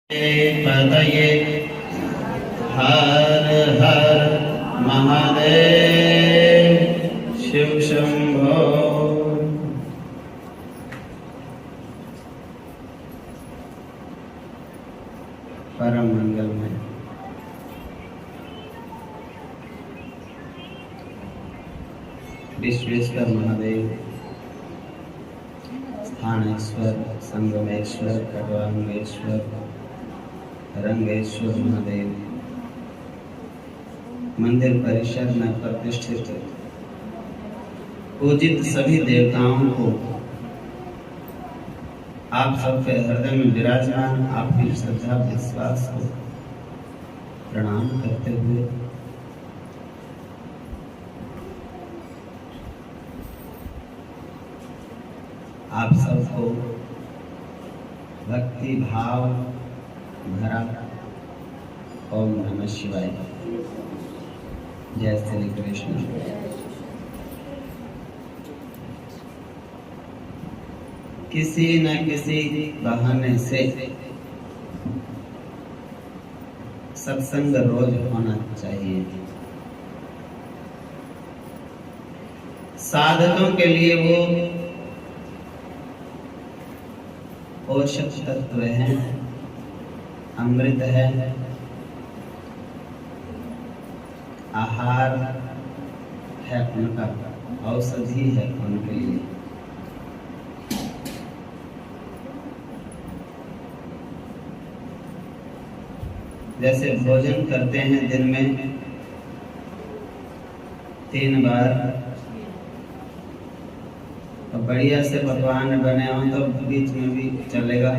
पतये हर हर महादेव शिव शंभो। परम मंगलमय विश्वेश्वर महादेव, स्थानेश्वर, संगमेश्वर, खड़वांगेश्वर, रंगेश्वर महादेव मंदिर परिसर में प्रतिष्ठित पूजित सभी देवताओं को आप सबके हृदय में विराजमान आपकी श्रद्धा विश्वास को प्रणाम करते हुए आप सबको भक्ति भाव भरा ओम नमः शिवाय। जय श्री कृष्ण। किसी न किसी बहाने से सत्संग रोज होना चाहिए। साधकों के लिए वो पोषक तत्व है, अमृत है, आहार है, उनका औषधि है उनके लिए। जैसे भोजन करते हैं दिन में 3 बार, तो बढ़िया से पकवान बने हो तो बीच में भी चलेगा,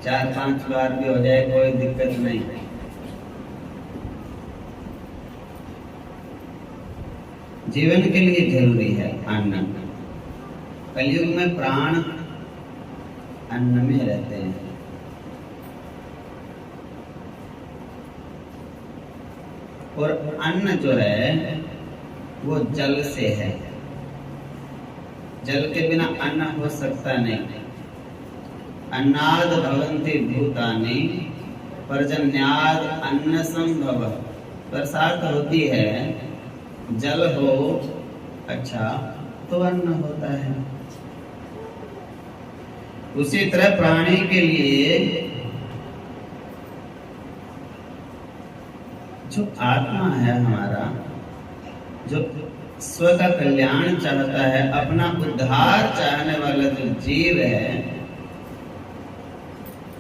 4-5 बार भी हो जाए कोई दिक्कत नहीं। जीवन के लिए जरूरी है अन्न। कलयुग में प्राण अन्न में रहते हैं। और अन्न जो है वो जल से है। जल के बिना अन्न हो सकता नहीं। अन्नाद भवन्ति भूतानि पर्जन्याद अन्न संभव। बरसात होती है, जल हो अच्छा तो अन्न होता है। उसी तरह प्राणी के लिए जो आत्मा है हमारा, जो स्व का कल्याण चाहता है, अपना उद्धार चाहने वाला जो जीव है,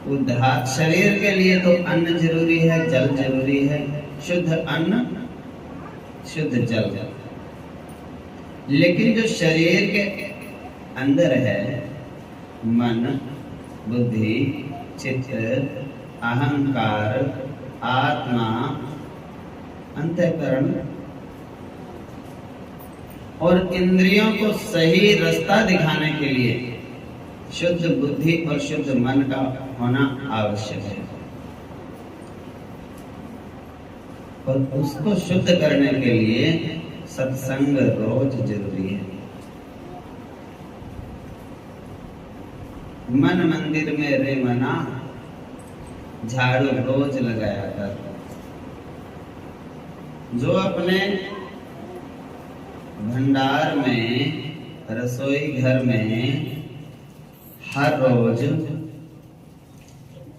उद्धार शरीर के लिए तो अन्न जरूरी है, जल जरूरी है। शुद्ध अन्न शुद्ध जल। लेकिन जो शरीर के अंदर है, मन, बुद्धि, चित्त, अहंकार, आत्मा, अंतःकरण और इंद्रियों को सही रास्ता दिखाने के लिए शुद्ध बुद्धि और शुद्ध मन का होना आवश्यक है। और उसको शुद्ध करने के लिए सत्संग रोज जरूरी है। मन मंदिर में रे मना, झाड़ू रोज लगाया कर। जो अपने भंडार में, रसोई घर में हर रोज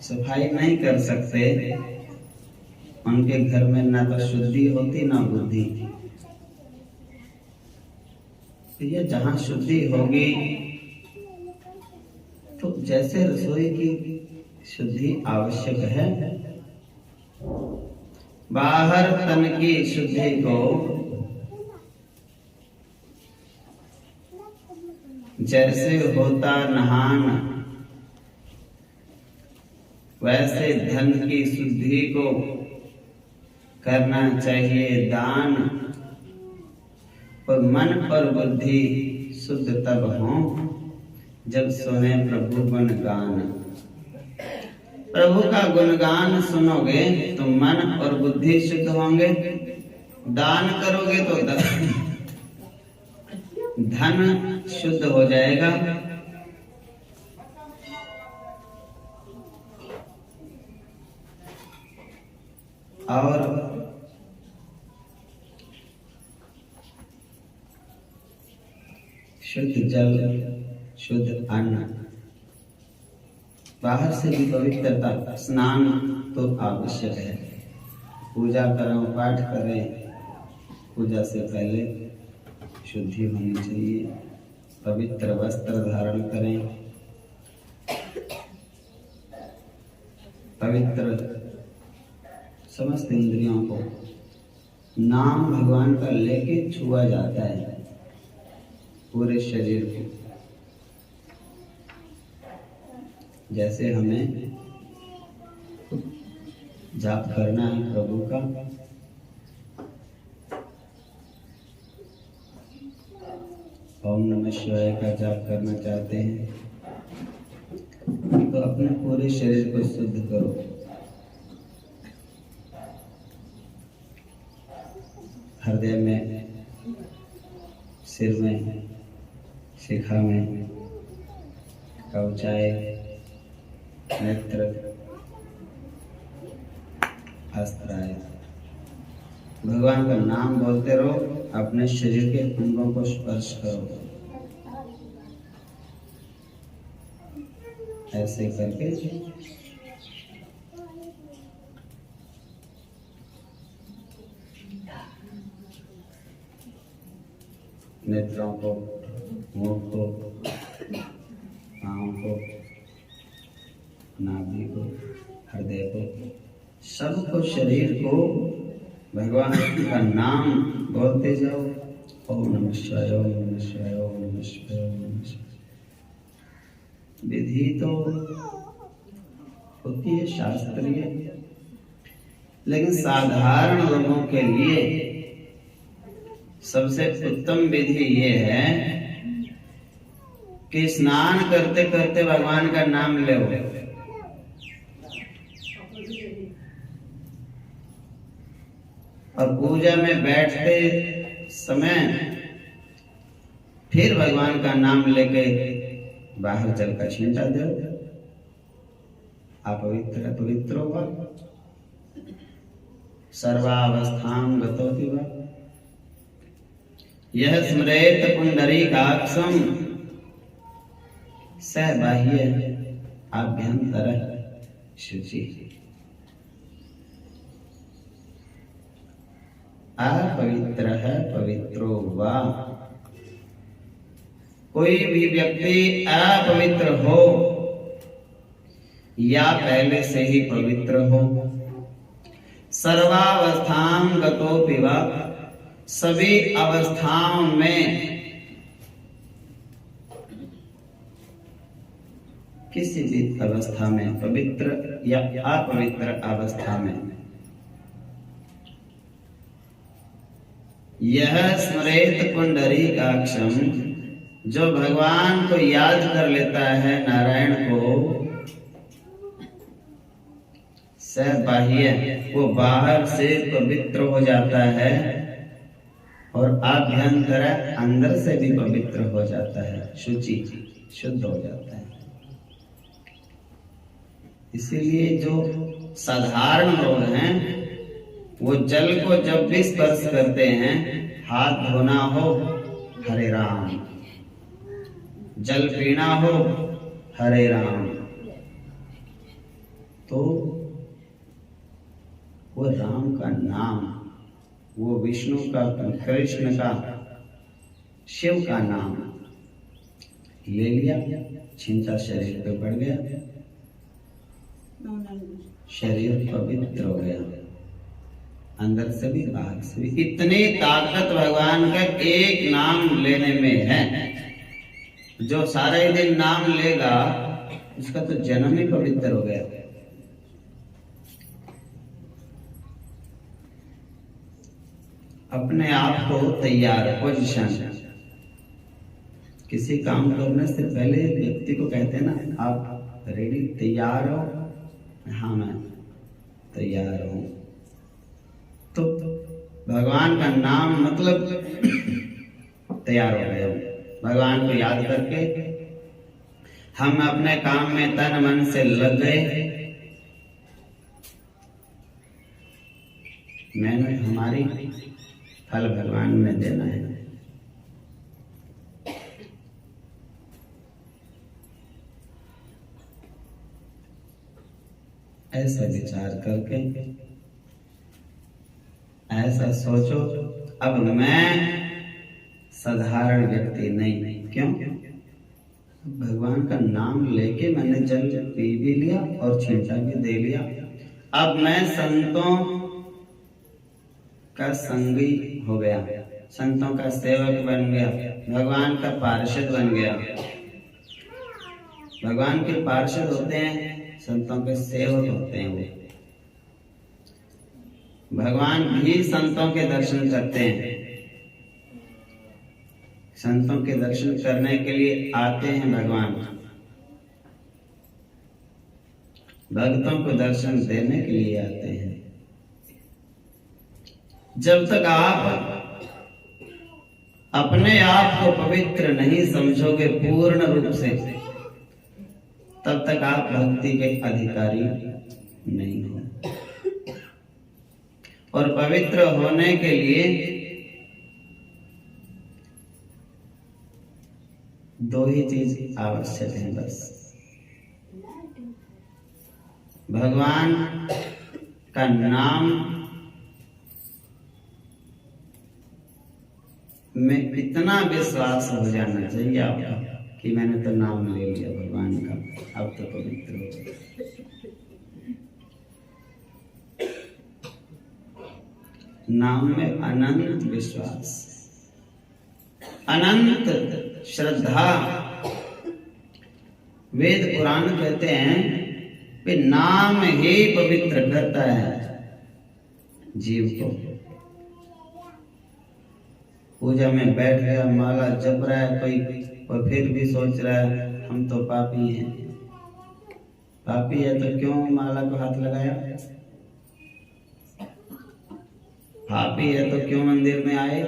सफाई नहीं कर सकते, उनके घर में ना तो शुद्धि होती ना बुद्धि। तो ये जहां शुद्धि होगी तो जैसे रसोई की शुद्धि आवश्यक है, बाहर तन की शुद्धि को जैसे होता नहान, वैसे धन की शुद्धि को करना चाहिए दान। और मन और बुद्धि शुद्ध तब हो जब सुने प्रभु गुणगान। प्रभु का गुणगान सुनोगे तो मन और बुद्धि शुद्ध होंगे। दान करोगे तो धन शुद्ध हो जाएगा। और शुद्ध जल, शुद्ध अन्न, बाहर से भी पवित्रता, स्नान तो आवश्यक है। पूजा करें, पाठ करें, पूजा से पहले शुद्धि होनी चाहिए। पवित्र वस्त्र धारण करें, पवित्र समस्त इंद्रियों को नाम भगवान का लेके छुआ जाता है, पूरे शरीर को। जैसे हमें जाप करना है प्रभु का, ओम नमः शिवाय का जाप करना चाहते हैं तो अपने पूरे शरीर को शुद्ध करो। हृदय में, सिर में, शिखा में, कवचाए, नेत्र, अस्त्राय, भगवान का नाम बोलते रहो। अपने शरीर के अंगों को स्पर्श करो। ऐसे करके नेत्रों को, मुंह को, पाँव को, नाभि को, हृदय को, सबको, शरीर को भगवान का नाम बोलते जाओ। ओम नमः शिवाय, ओम नमः शिवाय, ओम नमः शिवाय, ओम नमः शिवाय। विधि तो होती है शास्त्रीय, लेकिन साधारण लोगों के लिए सबसे उत्तम विधि ये है कि स्नान करते करते भगवान का नाम लो। और पूजा में बैठते समय फिर भगवान का नाम लेके बाहर जल का छींटा दो। अपवित्र पवित्र होगा, सर्वावस्थां गतोति वा, यह स्मरेत पुंडरीकाक्षं स बाह्य आभ्यंतर शुचि। अपवित्र है पवित्रो वा, कोई भी व्यक्ति अपवित्र हो या पहले से ही पवित्र हो, सर्वावस्थां गतोपि वा, सभी अवस्थाओं में, किसी भी अवस्था में, पवित्र या अपवित्र अवस्था में, यह स्मरेत पुंडरीकाक्षं, जो भगवान को याद कर लेता है, नारायण को, स बाह्य, वो बाहर से पवित्र हो जाता है, और आभ्यंतर, अंदर से भी पवित्र हो जाता है, शुचि, शुद्ध हो जाता है। इसीलिए जो साधारण लोग हैं वो जल को जब भी स्पर्श करते हैं, हाथ धोना हो हरे राम, जल पीना हो हरे राम, तो वो राम का नाम, वो विष्णु का, कृष्ण का, शिव का नाम ले लिया, छींटा शरीर पे पड़ गया, शरीर पवित्र हो गया, अंदर से भी बाहर से भी। इतनी ताकत भगवान का एक नाम लेने में है। जो सारा ही दिन नाम लेगा उसका तो जन्म ही पवित्र हो गया। अपने आप को तैयार, पोजीशन, किसी काम करने से पहले व्यक्ति को कहते हैं ना, आप रेडी, तैयार हो? हाँ मैं तैयार हूं। तो भगवान का नाम मतलब तैयार हो गए। भगवान को याद करके हम अपने काम में तन मन से लग गए। मेहनत हमारी, फल भगवान ने देना है। ऐसा विचार करके ऐसा सोचो, अब मैं साधारण व्यक्ति नहीं। क्यों? भगवान का नाम लेके मैंने जल पी भी लिया और छींटा भी दे लिया। अब मैं संतों का संगी हो गया, संतों का सेवक बन गया, भगवान का पार्षद बन गया। भगवान के पार्षद होते हैं, संतों के सेवक होते हैं। वो भगवान भी संतों के दर्शन करते हैं, संतों के दर्शन करने के लिए आते हैं। भगवान भक्तों को दर्शन देने के लिए आते हैं। जब तक आप अपने आप को पवित्र नहीं समझोगे पूर्ण रूप से, तब तक आप भक्ति के अधिकारी नहीं हो। और पवित्र होने के लिए दो ही चीज आवश्यक है बस। भगवान का नाम में इतना विश्वास हो जाना चाहिए आपका कि मैंने तो नाम ले लिया भगवान का, अब तो पवित्र हो गया। नाम में अनंत विश्वास, अनंत श्रद्धा। वेद पुराण कहते हैं कि नाम ही पवित्र करता है जीव को। पूजा में बैठ गया, माला जप रहा है कोई, और फिर भी सोच रहा है हम तो पापी हैं। पापी है तो क्यों माला को हाथ लगाया? पापी है तो क्यों मंदिर में आए?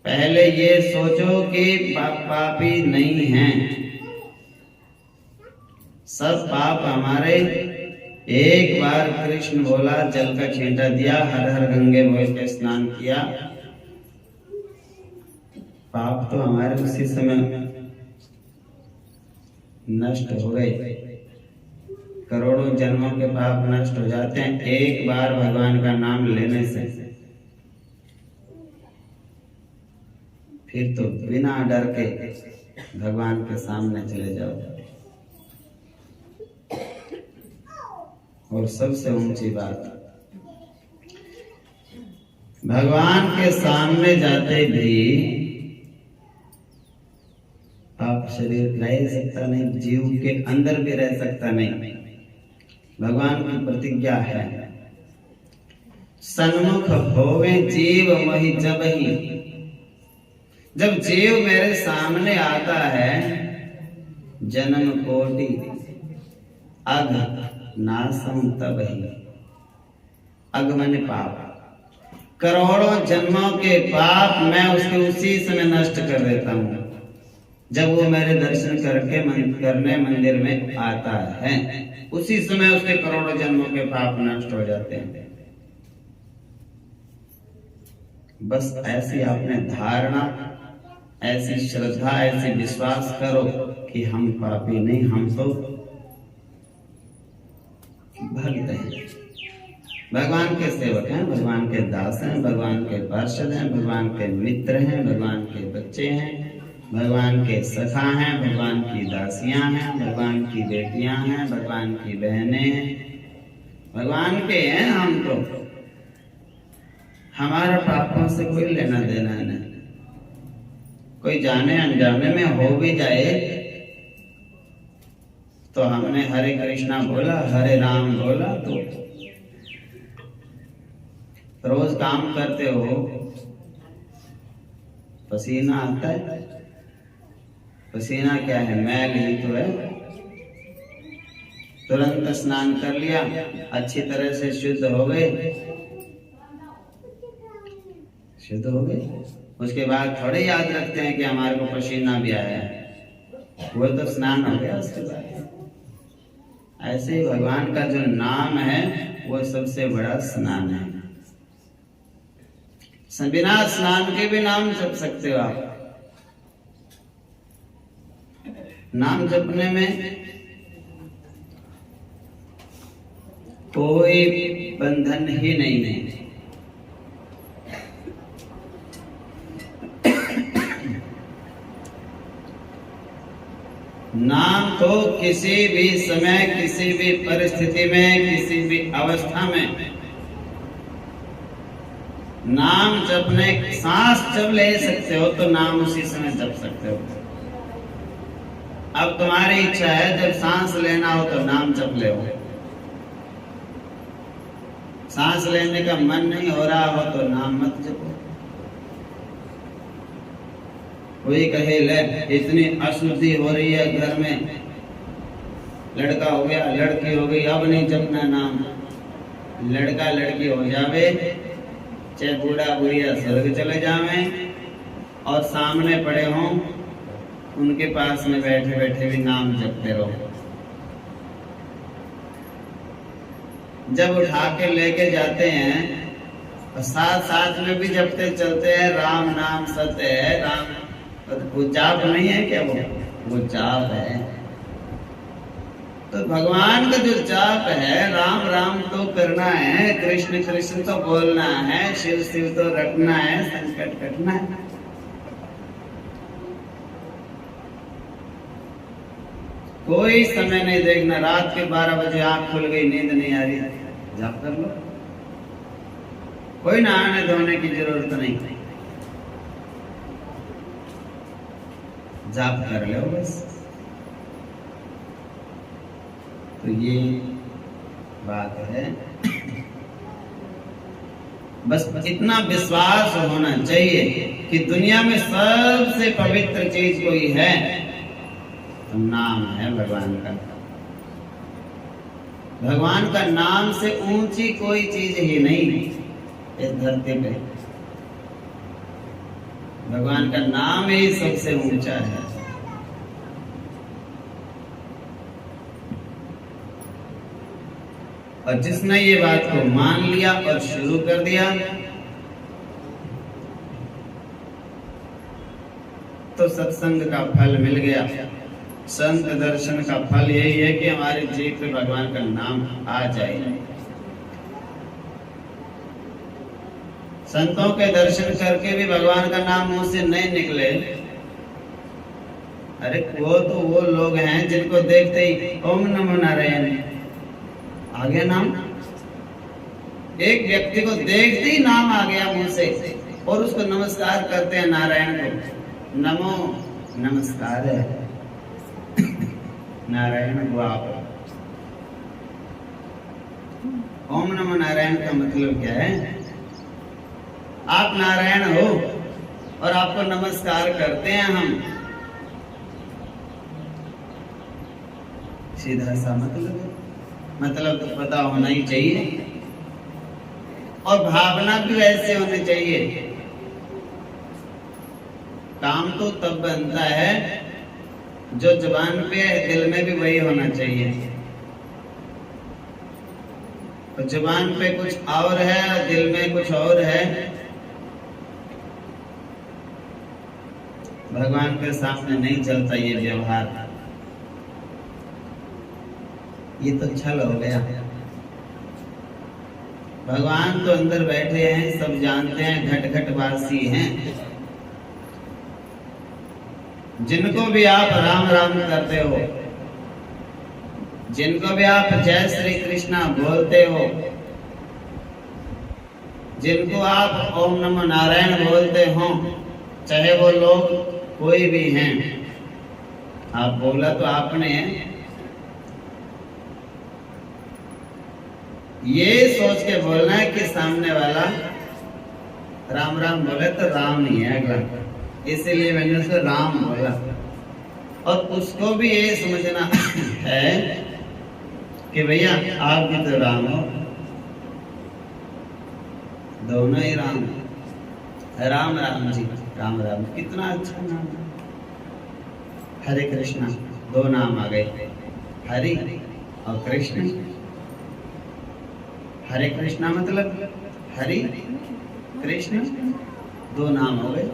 पहले ये सोचो कि पापी नहीं हैं। सब पाप हमारे। एक बार कृष्ण बोला, जल का छींटा दिया, हर हर गंगे बोल के स्नान किया, पाप तो हमारे उसी समय नष्ट हो गए। करोड़ों जन्मों के पाप नष्ट हो जाते हैं एक बार भगवान का नाम लेने से। फिर तो बिना डर के भगवान के सामने चले जाओ। और सबसे ऊंची बात, भगवान के सामने जाते भी आप शरीर रह सकता नहीं, जीव के अंदर भी रह सकता नहीं। भगवान की प्रतिज्ञा है, सन्मुख होवे जीव वही जब ही। जब जीव मेरे सामने आता है, जन्म कोटि अग नासम तब ही। अग माने पाप, करोड़ों जन्मों के पाप मैं उसके उसी समय नष्ट कर देता हूं जब वो मेरे दर्शन करने मंदिर में आता है। उसी समय उसके करोड़ों जन्मों के पाप नष्ट हो जाते हैं। बस ऐसी आपने धारणा, ऐसी श्रद्धा, ऐसी विश्वास करो कि हम पापी नहीं, हम तो भक्त हैं, भगवान के सेवक हैं, भगवान के दास हैं, भगवान के पार्षद हैं, भगवान के मित्र हैं, भगवान के बच्चे हैं, भगवान के सखा हैं, भगवान की दासियां हैं, भगवान की बेटियां हैं, भगवान की बहनें हैं, भगवान के हैं हम तो। हमारा पापों से कोई लेना देना नहीं। कोई जाने अनजाने में हो भी जाए तो हमने हरे कृष्णा बोला, हरे राम बोला, तो रोज काम करते हो, पसीना आता है। पसीना क्या है? मैल ही तो है। तुरंत स्नान कर लिया, अच्छी तरह से शुद्ध हो गए, शुद्ध हो गए। उसके बाद थोड़े याद रखते हैं कि हमारे को पसीना भी आया है, वो तो स्नान हो गया उसके बाद। ऐसे ही भगवान का जो नाम है वो सबसे बड़ा स्नान है। बिना स्नान के भी नाम जप सकते हो आप। नाम जपने में कोई बंधन ही नहीं है। नाम तो किसी भी समय, किसी भी परिस्थिति में, किसी भी अवस्था में नाम जपने, सांस जब ले सकते हो तो नाम उसी समय जप सकते हो। अब तुम्हारी इच्छा है जब सांस लेना हो तो नाम जप ले। सांस लेने का मन नहीं हो रहा हो तो नाम मत जपो। कोई कहे ले इतनी अशुद्धि हो रही है घर में, लड़का हो गया लड़की हो गई, अब नहीं जपना नाम। लड़का लड़की हो जावे, चाहे बूढ़ा बुढ़िया स्वर्ग चले जावे और सामने पड़े हों, उनके पास में बैठे बैठे भी नाम जपते रहो। जब उठा के लेके जाते हैं और साथ साथ में भी जपते चलते हैं, राम नाम सत्य है। राम वो जाप नहीं है क्या? वो जाप है। तो भगवान का जो जाप है, राम राम तो करना है, कृष्ण कृष्ण तो बोलना है, शिव शिव तो रटना है, संकट कटना है। कोई समय नहीं देखना, रात के 12 बजे आंख खुल गई, नींद नहीं आ रही, जाप कर लो। कोई नहाने धोने की जरूरत नहीं, जाप कर लो बस। तो ये बात है। बस इतना विश्वास होना चाहिए कि दुनिया में सबसे पवित्र चीज कोई है तो नाम है भगवान का। भगवान का नाम से ऊंची कोई चीज ही नहीं इस धरती पे। भगवान का नाम ही सबसे ऊंचा है। और जिसने ये बात को मान लिया और शुरू कर दिया तो सत्संग का फल मिल गया। संत दर्शन का फल यही है कि हमारे जीव पे भगवान का नाम आ जाए। संतों के दर्शन करके भी भगवान का नाम मुंह से नहीं निकले। अरे वो लोग हैं जिनको देखते ही ओम नमो नारायण आ गया नाम। एक व्यक्ति को देखते ही नाम आ गया मुंह से और उसको नमस्कार करते हैं नारायण को। नमो नमस्कार है नारायण वो आप। ओम नमो नारायण का मतलब क्या है? आप नारायण हो और आपको नमस्कार करते हैं हम। सीधा सा मतलब तो पता होना ही चाहिए और भावना भी वैसे होनी चाहिए। काम तो तब बनता है जो जुबान पे है, दिल में भी वही होना चाहिए। तो जुबान पे कुछ और है और दिल में कुछ और है। भगवान के सामने नहीं चलता ये व्यवहार। ये तो छल हो गया। भगवान तो अंदर बैठे हैं, सब जानते हैं, घट घट वासी हैं। जिनको भी आप राम राम करते हो, जिनको भी आप जय श्री कृष्णा बोलते हो, जिनको आप ओम नमो नारायण बोलते हो, चाहे वो लोग कोई भी हैं, आप बोला तो आपने है। ये सोच के बोलना है कि सामने वाला राम राम बोले तो राम नहीं है अगला, इसीलिए मैंने उसको राम बोला। और उसको भी ये समझना है कि भैया आप भी तो राम हो, दोनों ही राम। राम राम जी, राम राम कितना अच्छा नाम है। हरे कृष्णा, दो नाम आ गए, हरि और कृष्ण। हरे कृष्णा मतलब हरि कृष्ण, दो नाम हो गए,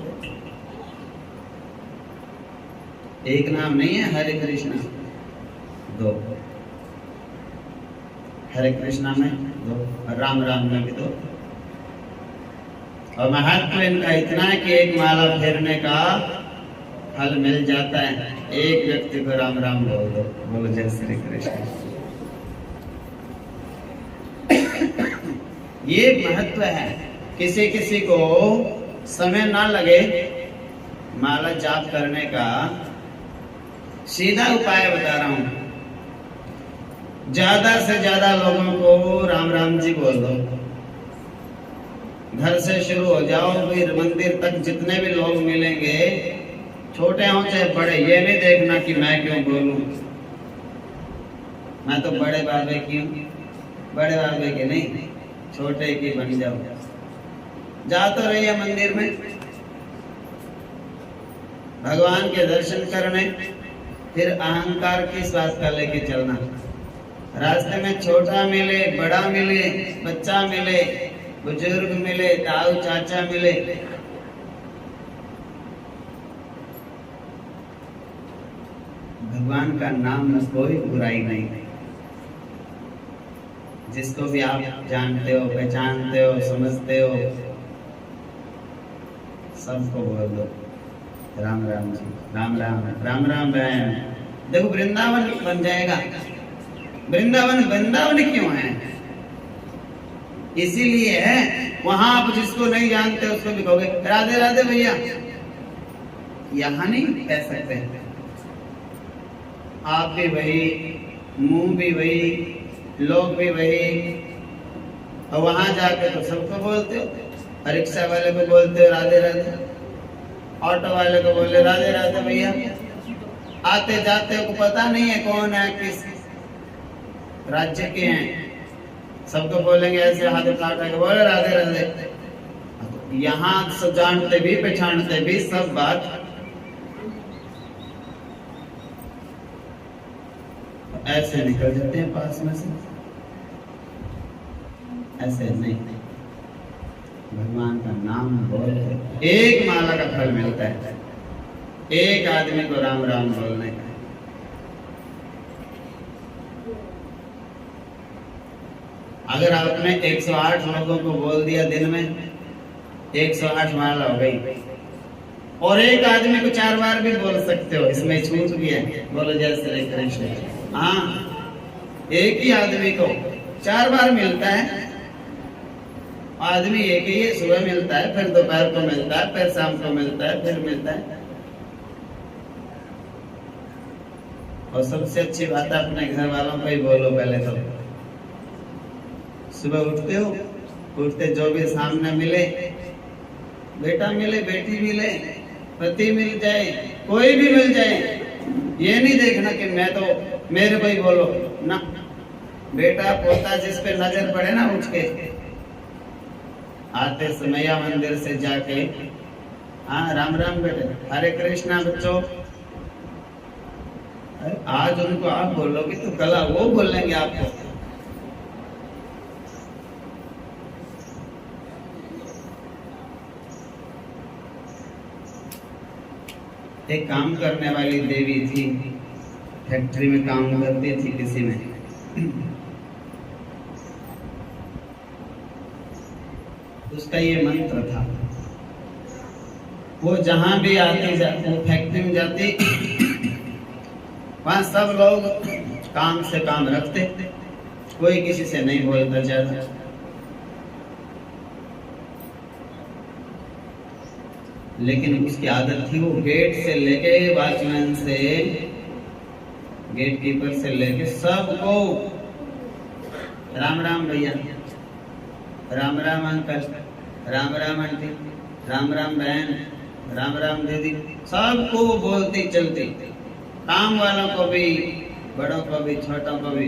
एक नाम नहीं है हरे कृष्णा, दो। हरे कृष्णा में दो और राम राम में भी दो। और महत्व इनका इतना है कि एक माला फेरने का फल मिल जाता है। एक व्यक्ति को राम राम बोल दो, बोलो जय श्री कृष्ण। ये महत्व है। किसी किसी को समय ना लगे माला जाप करने का, सीधा उपाय बता रहा हूं। ज्यादा से ज्यादा लोगों को राम राम जी बोल दो। घर से शुरू हो जाओ, फिर मंदिर तक जितने भी लोग मिलेंगे, छोटे हो चाहे बड़े, ये नहीं देखना कि मैं क्यों बोलूं, मैं तो बड़े बाबे की हूं, बड़े बाबे के नहीं, छोटे की बन जाओ। जा तो रही है मंदिर में भगवान के दर्शन करने, फिर अहंकार की स्वास्थ्य का लेके चलना। रास्ते में छोटा मिले, बड़ा मिले, बच्चा मिले, बुजुर्ग मिले, ताऊ चाचा मिले, भगवान का नाम में कोई बुराई नहीं। जिसको भी आप जानते हो, पहचानते हो, समझते हो, सबको बोल दो राम राम जी, राम राम, राम राम बहन। देखो वृंदावन बन जाएगा। वृंदावन वृंदावन क्यों है? इसीलिए है। वहां आप जिसको नहीं जानते उसको भी कहोगे राधे राधे भैया, यहां नहीं कह सकते। आप भी वही, मुंह भी वही, लोग भी वही, और वहां जाके तो सबको बोलते हो। रिक्शा वाले को बोलते हो राधे राधे, ऑटो वाले को बोले राधे राधे भैया। आते जाते को पता नहीं है कौन है, किस राज्य के हैं, सबको बोलेंगे ऐसे हाथ उठा के बोले राधे राधे। यहाँ सब जानते भी पहचानते भी सब बात ऐसे निकल जाते हैं पास में से। ऐसे नहीं, भगवान का नाम बोल, एक माला का फल मिलता है एक आदमी को राम राम बोलने का। अगर आपने 108 लोगों को बोल दिया दिन में, 108 माला हो गई। और एक आदमी को 4 बार भी बोल सकते हो, इसमें छूट भी है, बोलो जय श्री कृष्ण। हाँ, एक ही आदमी को 4 बार मिलता है। आदमी एक ही है, सुबह मिलता है, फिर दोपहर को मिलता है, फिर शाम को मिलता है, फिर मिलता है। और सबसे अच्छी बात है अपने घर वालों को ही बोलो पहले तो। सुबह उठते हो, उठते जो भी सामने मिले, बेटा मिले, बेटी मिले, पति मिल जाए, कोई भी मिल जाए, ये नहीं देखना कि मैं तो मेरे को ही बोलो ना। बेटा पोता जिस पे नजर पड़े ना, उठ के आते समैया मंदिर से जाके हाँ राम राम बेटे, हरे कृष्णा बच्चों। आज उनको आप बोलोगे तो कल वो बोलेंगे आपको। एक काम करने वाली देवी थी, फैक्ट्री में काम करती थी किसी में। उसका ये मंत्र था, वो जहां भी आती वो फैक्ट्री में जाती, वहां सब लोग काम से काम रखते, कोई किसी से नहीं बोलता ज्यादा। लेकिन उसकी आदत थी, वो गेट से लेके वॉचमैन से, गेट कीपर से लेके सबको राम राम भैया, राम राम अंकल, राम राम आंटी, राम राम बहन, राम राम दीदी, सबको बोलती चलती। काम वालों को भी, बड़ों को भी, छोटों को भी।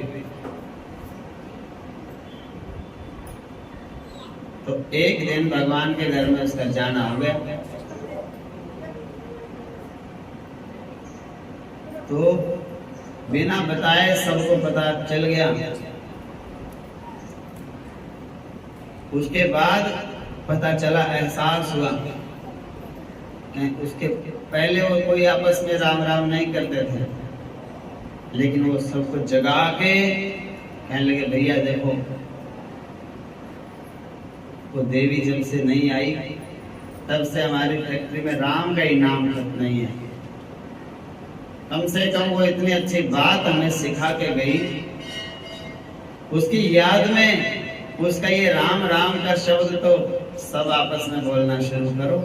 तो एक दिन भगवान के घर में उसका जाना हो गया। तो बिना बताए सबको पता चल गया। उसके बाद पता चला, एहसास हुआ, उसके पहले वो कोई आपस में राम राम नहीं करते थे, लेकिन वो सबको जगा के कहने लगे, भैया देखो, वो देवी जब से नहीं आई तब से हमारी फैक्ट्री में राम का ही नाम तक नहीं है। कम से कम वो इतनी अच्छी बात हमें सिखा के गई, उसकी याद में उसका ये राम राम का शब्द तो सब आपस में बोलना शुरू करो।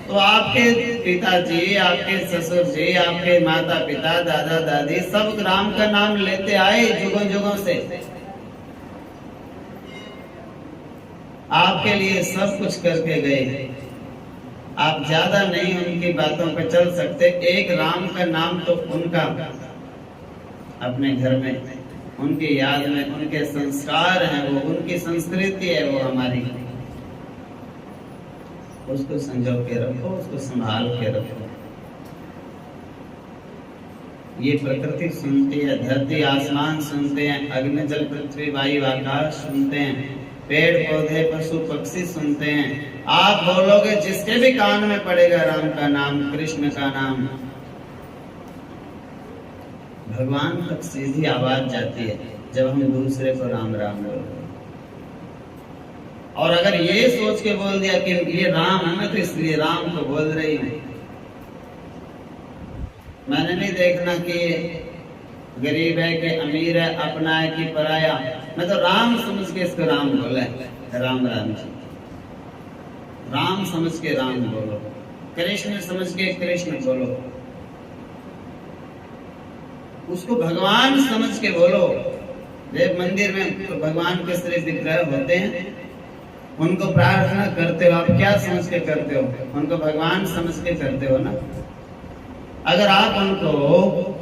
तो आपके पिताजी, आपके ससुर जी, आपके माता पिता, दादा दादी सब राम का नाम लेते आए जुगों जुगों से। आपके लिए सब कुछ करके गए। आप ज्यादा नहीं उनकी बातों पर चल सकते। एक राम का नाम तो उनका अपने घर में, उनकी याद में, उनके संस्कार हैं, वो उनकी संस्कृति है, वो हमारी। उसको संजो के रखो, उसको संभाल के रखो। ये प्रकृति सुनती है, धरती आसमान सुनते हैं, अग्नि जल पृथ्वी वायु आकाश सुनते हैं, पेड़ पौधे पशु पक्षी सुनते हैं। आप बोलोगे, जिसके भी कान में पड़ेगा राम का नाम, कृष्ण का नाम, भगवान तक सीधी आवाज जाती है जब हम दूसरे को राम राम बोलते। और अगर ये सोच के बोल दिया कि ये राम है, मैं तो इसलिए राम को बोल रही हूं, मैंने नहीं देखना कि गरीब है कि अमीर है, अपना है कि पराया, मैं तो राम समझ के इसको राम बोला है। राम राम जी, राम समझ के राम बोलो, कृष्ण समझ के कृष्ण बोलो, उसको भगवान समझ के बोलो। जब मंदिर में तो भगवान के सिर्फ विग्रह होते हैं, उनको प्रार्थना करते हो, आप क्या समझ के करते हो? उनको भगवान समझ के करते हो ना। अगर आप उनको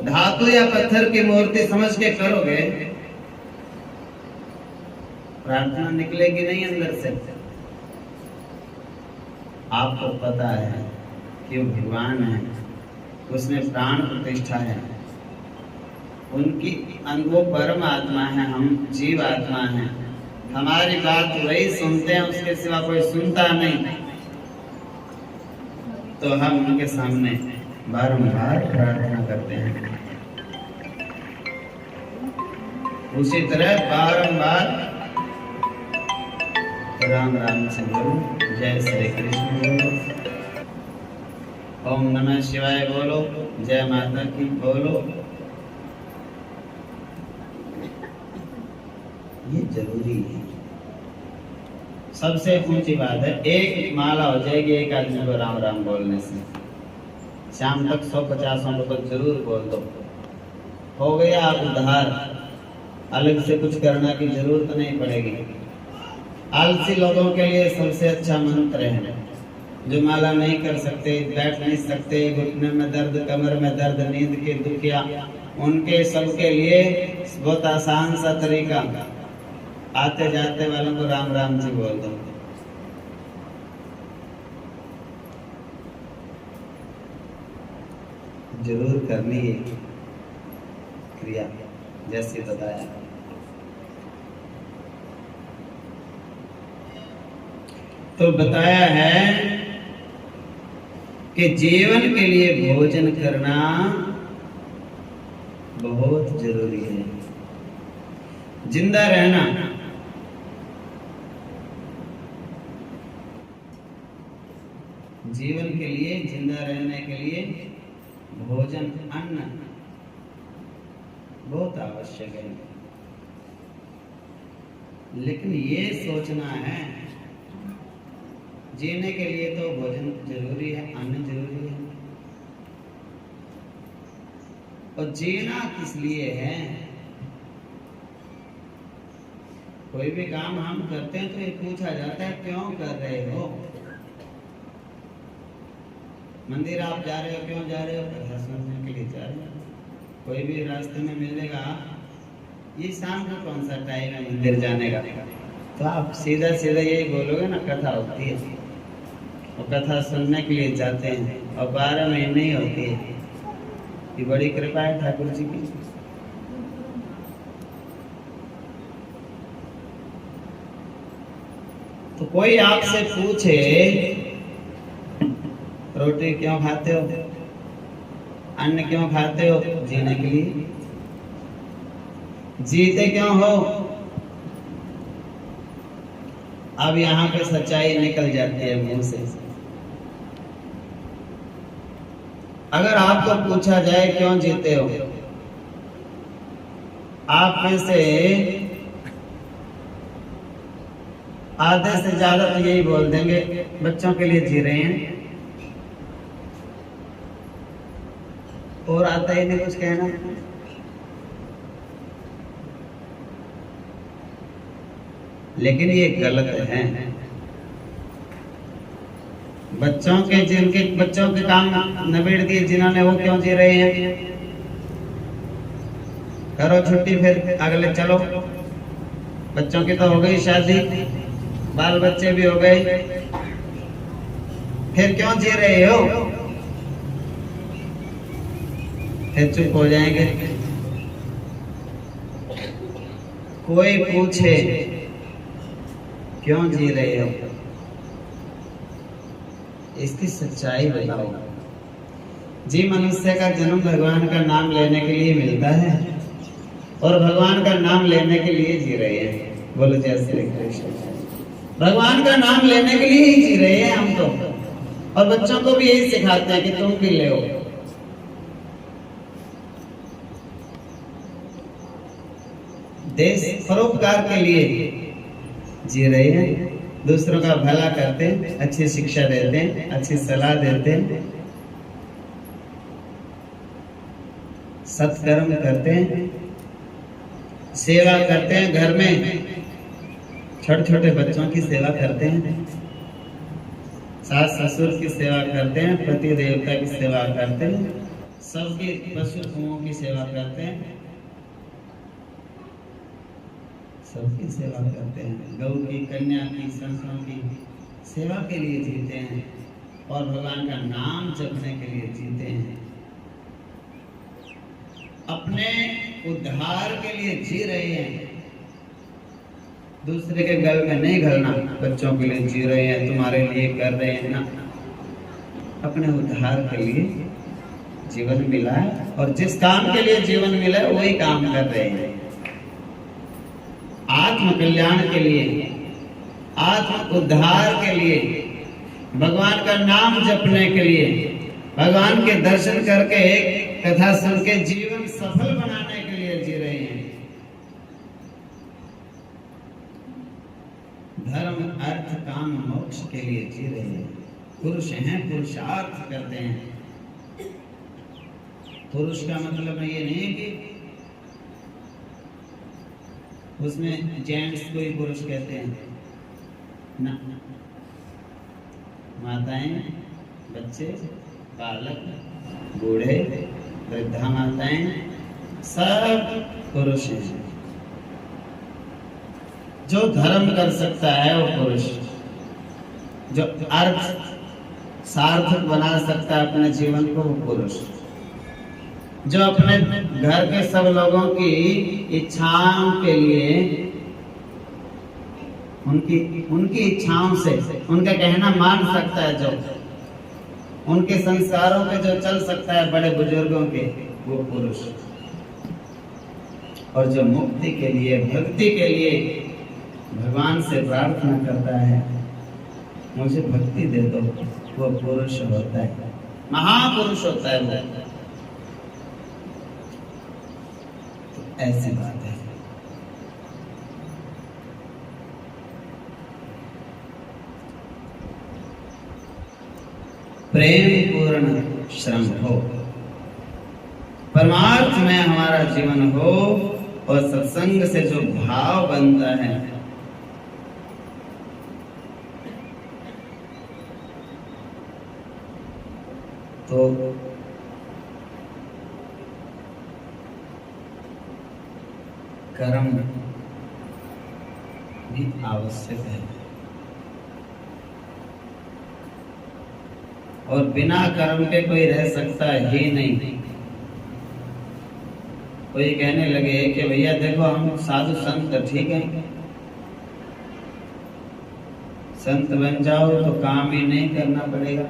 धातु या पत्थर की मूर्ति समझ के करोगे, प्रार्थना निकलेगी नहीं अंदर से। आपको पता है कि वो भगवान है, उसमें प्राण प्रतिष्ठा है, उनकी वो परम आत्मा है, हम जीव आत्मा है, हमारी बात वही सुनते हैं, उसके सिवा कोई सुनता नहीं। तो हम उनके सामने बारंबार प्रार्थना करते हैं। उसी तरह बारंबार राम राम से बोलो, जय श्री कृष्ण बोलो, ओम नमः शिवाय बोलो, जय माता की बोलो। ये जरूरी है। सबसे ऊंची बात है, एक माला हो जाएगी एक आदमी को राम राम बोलने से। शाम तक 150 को जरूर बोल दो, हो गया आप उद्धार। अलग से कुछ करना की जरूरत नहीं पड़ेगी। आलसी लोगों के लिए सबसे अच्छा मंत्र है, जो माला नहीं कर सकते, बैठ नहीं सकते, घुटने में दर्द, कमर में दर्द, नींद के दुखिया, उनके सबके लिए बहुत आसान सा तरीका, आते जाते वालों को राम राम जी बोल दो। जरूर करनी है क्रिया जैसे बताया। तो बताया है कि जीवन के लिए भोजन करना बहुत जरूरी है। जिंदा रहना, जीवन के लिए, जिंदा रहने के लिए भोजन, अन्न बहुत आवश्यक है। लेकिन ये सोचना है, जीने के लिए तो भोजन जरूरी है, अन्न जरूरी है। और जीना किस लिए है? कोई भी काम हम करते हैं तो ये पूछा जाता है, क्यों कर रहे हो? मंदिर आप जा रहे हो, क्यों जा रहे हो? कथा सुनने के लिए जा रहे हो। कोई भी रास्ते में मिलेगा, ये शाम को कौन सा टाइम है मंदिर जाने का, तो आप सीधा सीधा यही बोलोगे ना, कथा होती है, और कथा सुनने के लिए जाते हैं, और 12 महीने ही होती है। ये बड़ी कृपा है ठाकुर जी की। तो कोई आपसे पूछे रोटी क्यों खाते हो, अन्न क्यों खाते हो? जीने के लिए। जीते क्यों हो? अब यहाँ पे सच्चाई निकल जाती है मुंह से। अगर आपको पूछा जाए क्यों जीते हो, आप में से आधे से ज्यादा तो यही बोल देंगे बच्चों के लिए जी रहे हैं, और आता ही नहीं कुछ कहना। लेकिन ये गलत है। बच्चों के काम नबेड़ दिए जिन्होंने, वो क्यों जी रहे हैं? करो छुट्टी, फिर अगले चलो। बच्चों की तो हो गई शादी, बाल बच्चे भी हो गए, फिर क्यों जी रहे हो? फिर चुप हो जाएंगे। कोई पूछे क्यों जी रहे हो, इसकी सच्चाई बताओ। जी, मनुष्य का जन्म भगवान का नाम लेने के लिए मिलता है, और भगवान का नाम लेने के लिए जी रहे हैं। बोलो जय श्री कृष्ण। भगवान का नाम लेने के लिए ही जी रहे हैं हम तो, और बच्चों को भी यही सिखाते हैं कि तुम भी ले। देश परोपकार के लिए जी रहे हैं, दूसरों का भला करते हैं, अच्छी शिक्षा देते हैं, अच्छी सलाह देते हैं, सत्कर्म करते हैं, सेवा करते हैं। घर में छोटे छोटे बच्चों की सेवा करते हैं, सास ससुर की सेवा करते हैं, पति देवता की सेवा करते हैं, सबकी पशुओं की सेवा करते हैं, सबकी सेवा करते हैं। गौ की, कन्या की, संतों की सेवा के लिए जीते हैं, और भगवान का नाम जपने के लिए जीते हैं। अपने उद्धार के लिए जी रहे हैं, दूसरे के गल में नहीं घलना। बच्चों के लिए जी रहे हैं, तुम्हारे लिए कर रहे हैं ना, अपने उद्धार के लिए जीवन मिला है, और जिस काम के लिए जीवन मिला है वही काम कर रहे हैं। आत्म कल्याण के लिए, आत्म उद्धार के लिए, भगवान का नाम जपने के लिए, भगवान के दर्शन करके, एक कथा सुन के जीवन सफल बनाने के लिए जी रहे हैं। धर्म अर्थ काम मोक्ष के लिए जी रहे हैं। पुरुष हैं, पुरुषार्थ करते हैं। पुरुष का मतलब ये नहीं है कि उसमें जेंट्स को ही पुरुष कहते हैं ना। माताएं, बच्चे, बालक, बूढ़े, वृद्धा माताएं, सब पुरुष हैं। जो धर्म कर सकता है वो पुरुष, जो अर्थ सार्थक बना सकता है अपने जीवन को, वो पुरुष, जो अपने घर के सब लोगों की इच्छाओं के लिए, उनकी इच्छाओं से उनका कहना मान सकता है, जो उनके संस्कारों पे जो चल सकता है बड़े बुजुर्गों के, वो पुरुष। और जो मुक्ति के लिए, भक्ति के लिए भगवान से प्रार्थना करता है, मुझे भक्ति दे दो, वो पुरुष होता है, महापुरुष होता है वो। ऐसी बात है। प्रेम पूर्ण श्रम हो, परमार्थ में हमारा जीवन हो, और सत्संग से जो भाव बनता है, तो कर्म भी आवश्यक है, और बिना कर्म के कोई रह सकता ही नहीं। कोई कहने लगे कि भैया देखो हम साधु संत ठीक है, संत बन जाओ तो काम ही नहीं करना पड़ेगा।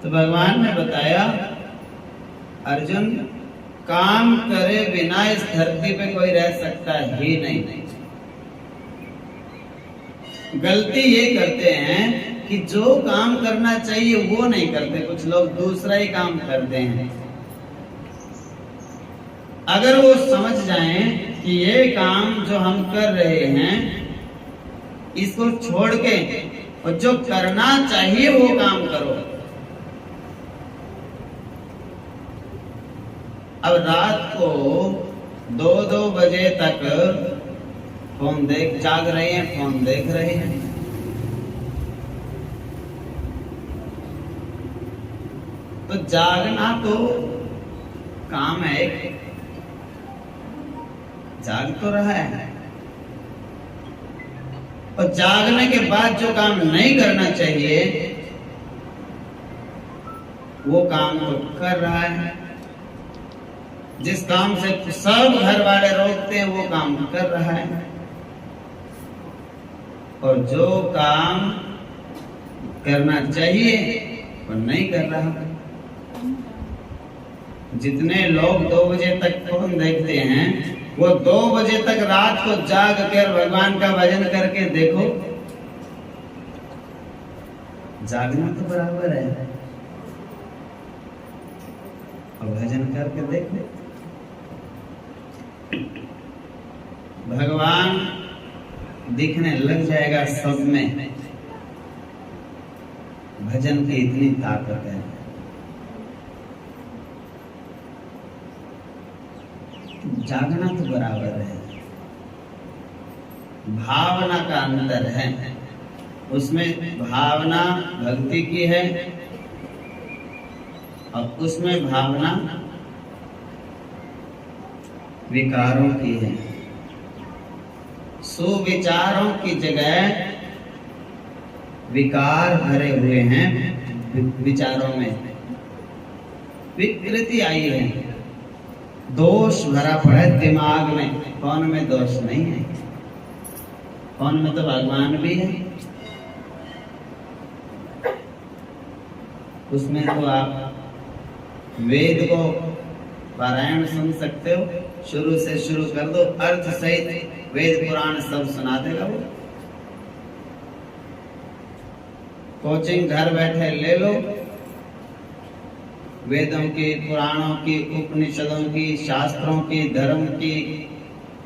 तो भगवान ने बताया, अर्जुन, काम करे बिना इस धरती पे कोई रह सकता ही नहीं। गलती ये करते हैं कि जो काम करना चाहिए वो नहीं करते, कुछ लोग दूसरा ही काम करते हैं। अगर वो समझ जाएं कि ये काम जो हम कर रहे हैं इसको छोड़ के और जो करना चाहिए वो काम करो। अब रात को 2-2 बजे तक फोन जाग रहे हैं, फोन देख रहे हैं। तो जागना तो काम है, जाग तो रहा है, और जागने के बाद जो काम नहीं करना चाहिए वो काम तो कर रहा है। जिस काम से सब घर वाले रोकते हैं वो काम कर रहा है, और जो काम करना चाहिए वो नहीं कर रहा। जितने लोग 2 बजे तक फोन देखते हैं वो 2 बजे तक रात को जाग कर भगवान का भजन करके देखो, जागना तो बराबर है, और भजन करके देखो। भगवान दिखने लग जाएगा सब में। भजन की इतनी ताकत है। जागना तो बराबर है, भावना का अंतर है। उसमें भावना भक्ति की है और उसमें भावना विकारों की है। सुविचारों की जगह विकार भरे हुए हैं, विचारों में विकृति आई है, दोष भरा पड़ा है दिमाग में। कौन में दोष नहीं है, कौन में तो भगवान भी है। उसमें तो आप वेद को पारायण सुन सकते हो, शुरू से शुरू कर दो, अर्थ सहित वेद पुराण सब सुना देगा वो। कोचिंग घर बैठे ले लो, वेदों की, पुराणों की, उपनिषदों की, शास्त्रों की, धर्म की,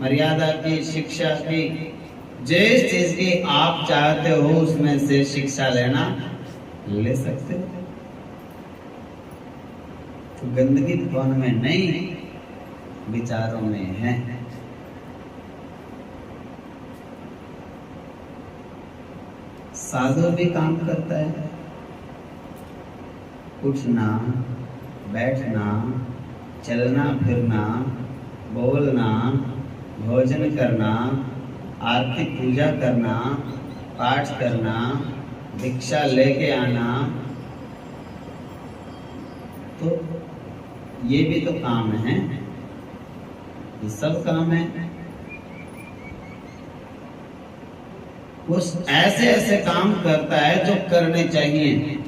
मर्यादा की, शिक्षा की, जिस चीज की आप चाहते हो उसमें से शिक्षा लेना ले सकते हो। तो गंदगी कौन में नहीं, विचारों में है। साधु भी काम करता है, उठना, बैठना, चलना फिरना, बोलना, भोजन करना, आरती पूजा करना, पाठ करना, भिक्षा लेके आना, तो ये भी तो काम है, ये सब काम है। उस ऐसे ऐसे काम करता है जो करने चाहिए,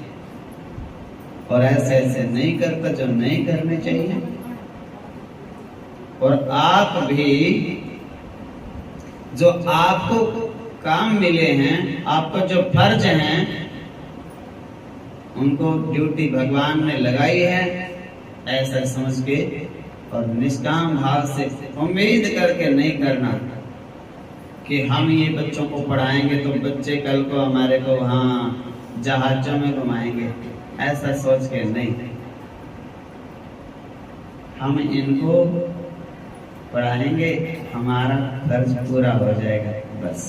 और ऐसे ऐसे नहीं करता जो नहीं करने चाहिए। और आप भी जो आपको काम मिले हैं, आपको जो फर्ज हैं, उनको ड्यूटी भगवान ने लगाई है, ऐसा समझ के और निष्काम भाव से उम्मीद करके नहीं करना कि हम ये बच्चों को पढ़ाएंगे तो बच्चे कल को हमारे को वहाँ जहाजों में घुमाएंगे, ऐसा सोच के नहीं। हम इनको पढ़ाएंगे, हमारा फर्ज पूरा हो जाएगा, बस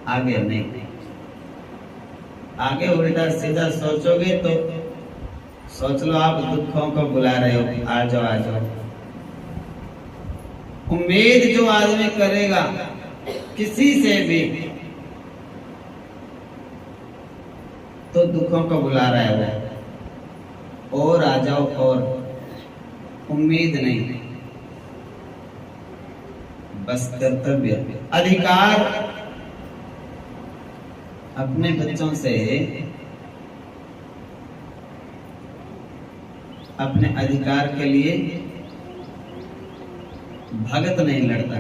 आगे नहीं। आगे उल्टा सीधा सोचोगे तो सोच लो आप दुखों को बुला रहे हो, आ जाओ आ जाओ। उम्मीद जो आदमी करेगा किसी से भी, तो दुखों को बुला रहा है वो, और आ जाओ, और उम्मीद नहीं। बस कर्तव्य। अधिकार अपने बच्चों से अपने अधिकार के लिए भगत नहीं लड़ता।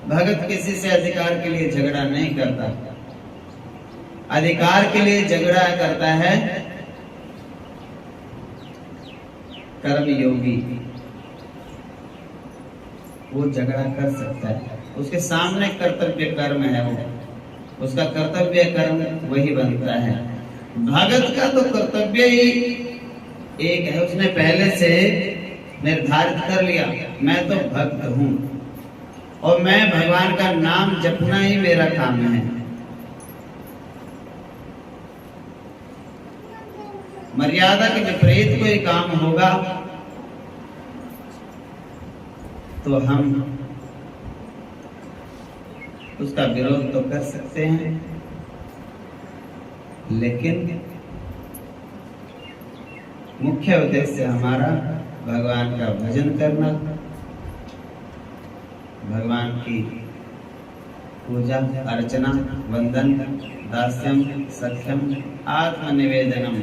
भगत किसी से अधिकार के लिए झगड़ा नहीं करता। अधिकार के लिए झगड़ा करता है कर्मयोगी। वो झगड़ा कर सकता है, उसके सामने कर्तव्य कर्म है, वो उसका कर्तव्य कर्म वही बनता है। भगत का तो कर्तव्य ही एक है, उसने पहले से निर्धारित कर लिया मैं तो भक्त हूं और मैं भगवान का नाम जपना ही मेरा काम है। मर्यादा के विपरीत कोई काम होगा तो हम उसका विरोध तो कर सकते हैं, लेकिन मुख्य उद्देश्य हमारा भगवान का भजन करना, भगवान की पूजा अर्चना, वंदन, दास्यम, सख्यम, आत्मनिवेदनम,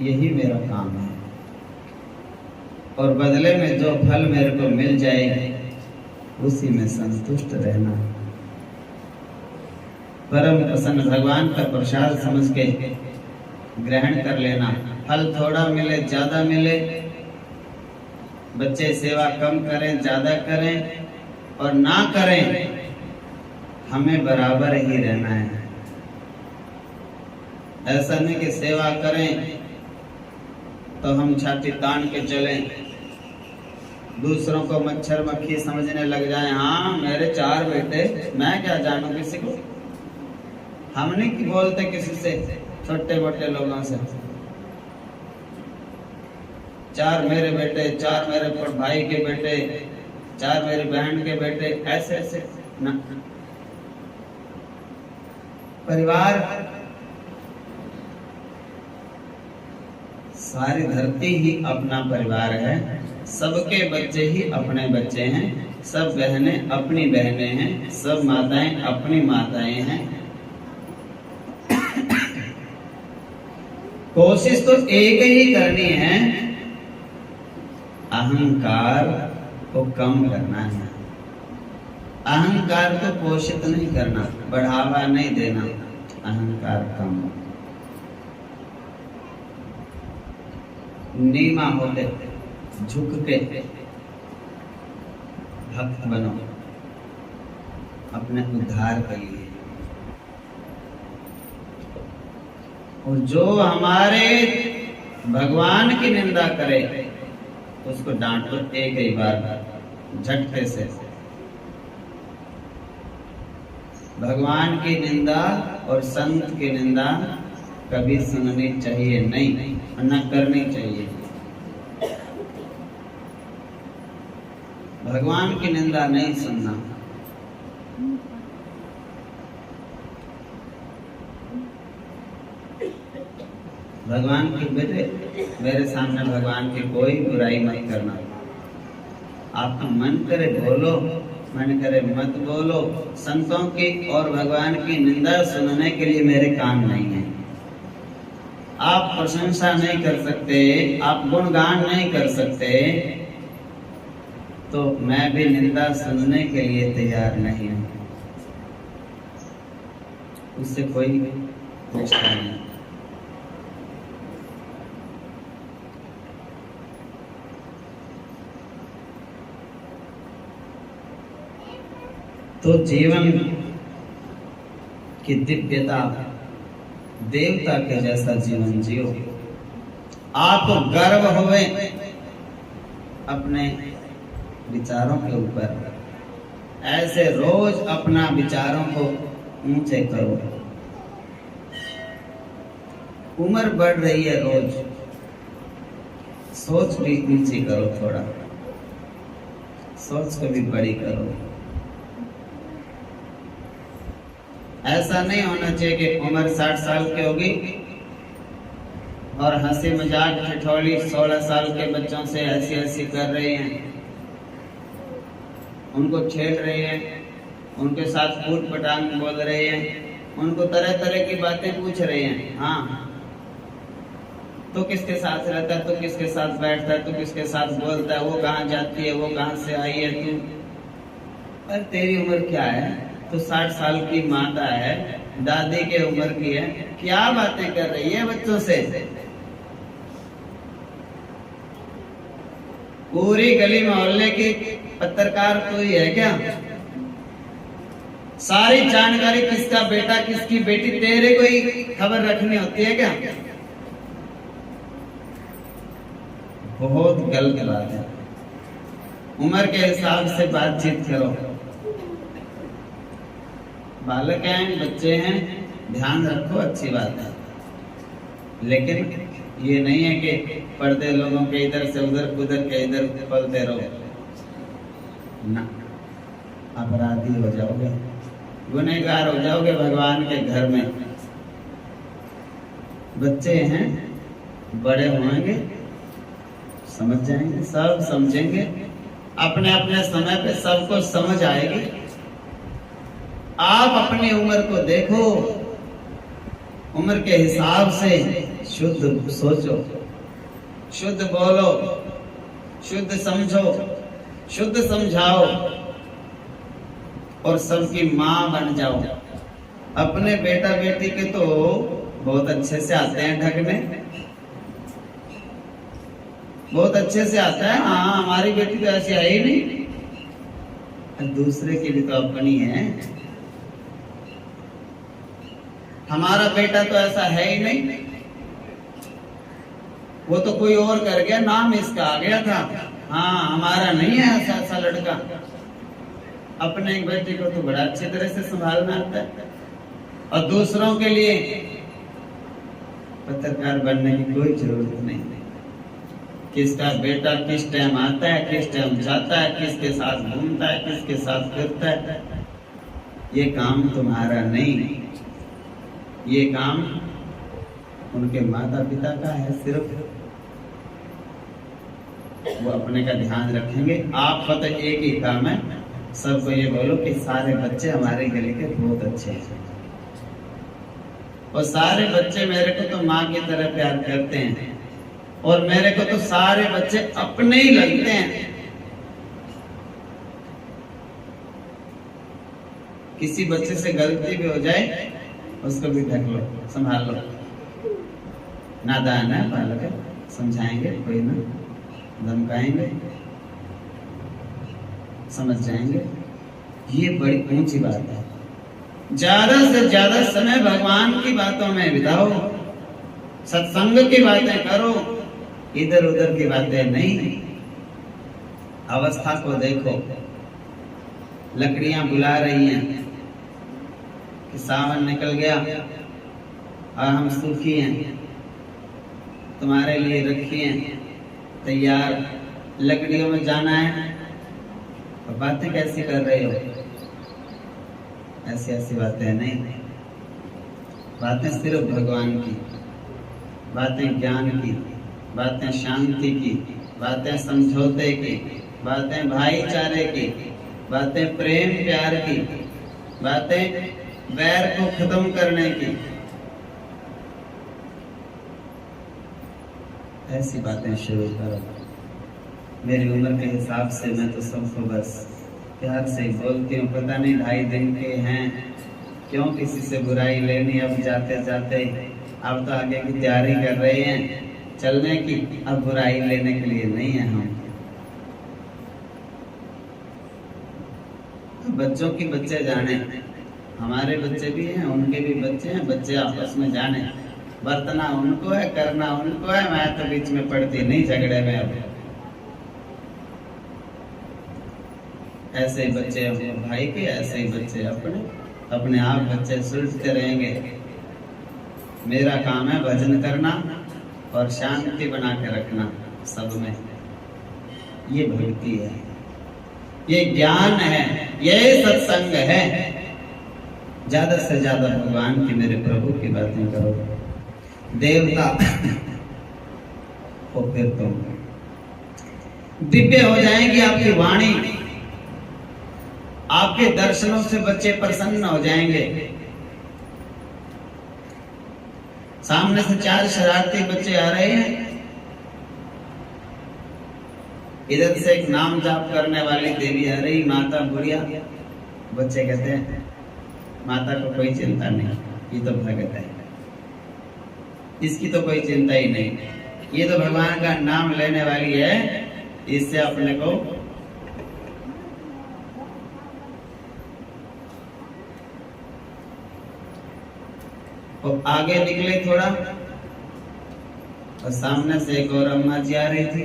यही मेरा काम है। और बदले में जो फल मेरे को मिल जाए उसी में संतुष्ट रहना। परम प्रसन्न भगवान का प्रसाद समझ के ग्रहण कर लेना। फल थोड़ा मिले ज्यादा मिले, बच्चे सेवा कम करें ज्यादा करें और ना करें, हमें बराबर ही रहना है। ऐसा नहीं कि सेवा करें तो हम छाती तान के चलें, दूसरों को मच्छर मक्खी समझने लग जाएं। हाँ मेरे 4 बेटे, मैं क्या जानू किसी को। हम नहीं बोलते किसी से, छोटे मोटे लोगों से, 4 मेरे बेटे, 4 मेरे भाई के बेटे, 4 मेरी बहन के बेटे, ऐसे ऐसे ना। परिवार सारी धरती ही अपना परिवार है, सबके बच्चे ही अपने बच्चे हैं, सब बहनें अपनी बहनें हैं, सब माताएं अपनी माताएं हैं। कोशिश तो एक ही करनी है, अहंकार को कम करना है। अहंकार को पोषित नहीं करना, बढ़ावा नहीं देना, अहंकार कम। नीमा होके झुक के भक्त बनो अपने उद्धार के लिए। और जो हमारे भगवान की निंदा करे उसको डांटो एक ही बार झटके से। भगवान की निंदा और संत की निंदा कभी सुननी चाहिए नहीं, न करनी चाहिए। भगवान की निंदा नहीं सुनना। भगवान की बेटे, मेरे सामने भगवान की कोई बुराई मत करना। आपका मन करे बोलो, मन करे मत बोलो। संतों की और भगवान की निंदा सुनने के लिए मेरे कान नहीं है। आप प्रशंसा नहीं कर सकते, आप गुणगान नहीं कर सकते, तो मैं भी निंदा सुनने के लिए तैयार नहीं हूं। उससे कोई रिश्ता नहीं। तो जीवन की दिव्यता, देवता के जैसा जीवन जियो। आपको गर्व होवे अपने विचारों के ऊपर, ऐसे रोज अपना विचारों को ऊंचे करो। उम्र बढ़ रही है, रोज सोच भी ऊंची करो, थोड़ा सोच को भी बड़ी करो। ऐसा नहीं होना चाहिए कि उम्र 60 साल की होगी और हंसी मजाक ठिठोली 16 साल के बच्चों से ऐसी ऐसी कर रहे हैं। उनको छेड़ रहे हैं, उनके साथ फूट पटांग बोल रहे हैं, उनको तरह तरह की बातें पूछ रहे हैं। हाँ, तो किसके साथ रहता है, तो किसके साथ बैठता है, तो किसके साथ बोलता है, वो कहाँ जाती है, वो कहाँ से आई है तू, पर तेरी उम्र क्या है, तो 60 साल की माता है, दादी के उम्र की है, क्या बातें कर रही है बच्चों से। पूरी गली मोहल्ले की पत्रकार तो ही है क्या? सारी जानकारी किसका बेटा किसकी बेटी तेरे को ही खबर रखनी होती है क्या? बहुत गलत बात है। उम्र के हिसाब से बातचीत करो। बालक हैं, बच्चे हैं, ध्यान रखो, अच्छी बात है, लेकिन ये नहीं है कि पर्दे लोगों के इधर से उधर के इधर पलते रहो ना, अपराधी हो जाओगे, गुनहगार हो जाओगे भगवान के घर में। बच्चे हैं, बड़े होंगे, समझ जाएंगे, सब समझेंगे, अपने अपने समय पे सबको समझ आएगी। आप अपनी उम्र को देखो, उम्र के हिसाब से शुद्ध सोचो, शुद्ध बोलो, शुद्ध समझो, शुद्ध समझाओ और सबकी माँ बन जाओ। अपने बेटा बेटी के तो बहुत अच्छे से आते हैं ढकने, बहुत अच्छे से आता है। हाँ, हमारी बेटी तो ऐसी है ही नहीं, दूसरे की भी तो अपनी है। हमारा बेटा तो ऐसा है ही नहीं, वो तो कोई और कर गया, नाम इसका आ गया था। हाँ, हमारा नहीं है ऐसा ऐसा लड़का। अपने बेटे को तो बड़ा अच्छी तरह से संभालना आता है, और दूसरों के लिए पत्रकार बनने की कोई जरूरत नहीं। किसका बेटा किस टाइम आता है, किस टाइम जाता है, किसके साथ घूमता है, किसके साथ फिरता है, ये काम तुम्हारा नहीं, ये काम उनके माता पिता का है। सिर्फ वो अपने का ध्यान रखेंगे। आपका तो एक ही काम है, सबको ये बोलो कि सारे बच्चे हमारे गली के बहुत अच्छे हैं, और सारे बच्चे मेरे को तो माँ की तरह प्यार करते हैं, और मेरे को तो सारे बच्चे अपने ही लगते हैं। किसी बच्चे से गलती भी हो जाए, उसको भी ढक लो, संभाल लो। नादान है, बालक है, समझाएंगे, कोई ना, धमकाएंगे, समझ जाएंगे। ये बड़ी ऊंची बात है। ज्यादा से ज्यादा समय भगवान की बातों में बिताओ, सत्संग की बातें करो, इधर उधर की बातें नहीं। अवस्था को देखो, लकड़ियां बुला रही हैं कि सावन निकल गया और हम सूखी हैं, तुम्हारे लिए रखी हैं तैयार, लकड़ियों में जाना है, और बातें कैसी कर रहे हो? ऐसी ऐसी बातें नहीं, बातें सिर्फ भगवान की, बातें ज्ञान की, बातें शांति की, बातें समझौते की, बातें भाईचारे की, बातें प्रेम प्यार की, बातें वैर को खत्म करने की, ऐसी बातें शुरू करो। मेरी उम्र के हिसाब से मैं तो सबको बस प्यार से बोलती हूँ। पता नहीं 2.5 दिन के हैं, क्यों किसी से बुराई लेनी। अब जाते जाते अब तो आगे की तैयारी कर रहे हैं चलने की, अब बुराई लेने के लिए नहीं है हम। बच्चों की बच्चे जाने, हमारे बच्चे भी हैं, उनके भी बच्चे हैं, बच्चे आपस में जाने। बरतना उनको है, करना उनको है, मैं तो बीच में पड़ती नहीं झगड़े में। अब ऐसे बच्चे अपने भाई के, ऐसे ही बच्चे अपने आप बच्चे सुलझते रहेंगे। मेरा काम है भजन करना और शांति बना के रखना सब में। ये भक्ति है, ये ज्ञान है, ये सत्संग है। ज्यादा से ज्यादा भगवान की, मेरे प्रभु की बातें करो। देवता हो फिर तुम दिव्य हो जाएगी आपकी वाणी। आपके दर्शनों से बच्चे प्रसन्न हो जाएंगे। सामने से 4 शरारती बच्चे आ रहे हैं, इधर से एक नाम जाप करने वाली देवी आ रही, माता बुढ़िया। बच्चे कहते हैं माता को कोई चिंता नहीं, ये तो भगत है, इसकी तो कोई चिंता ही नहीं, ये तो भगवान का नाम लेने वाली है, इससे अपने को और आगे निकले थोड़ा, और सामने से एक और अम्मा जी आ रही थी।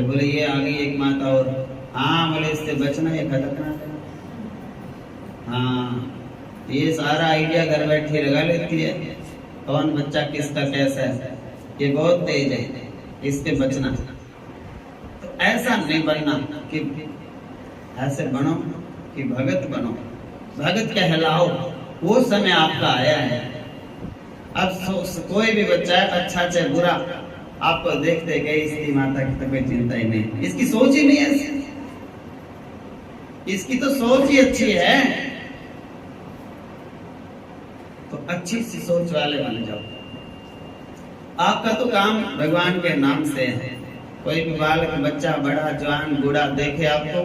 बोले ये आ गई एक माता और। हाँ बोले इससे बचना, ये खटकना। हाँ ये सारा आइडिया घर बैठे लगा लेती है, कौन बच्चा किसका कैसा है, ये बहुत तेज है, इससे बचना। तो ऐसा नहीं बनना कि ऐसे बनो कि भगत बनो, भगत कहलाओ। वो समय आपका आया है। अब कोई भी बच्चा है, अच्छा चाहे बुरा, आपको देखते गए इसकी माता की तो कोई चिंता ही नहीं, इसकी सोच ही नहीं है, इसकी तो सोच ही अच्छी है। तो अच्छी सी सोच वाले बन जाओ। आपका तो काम भगवान के नाम से है। कोई भी बालक, बच्चा, बड़ा, जवान, बूढ़ा देखे आपको,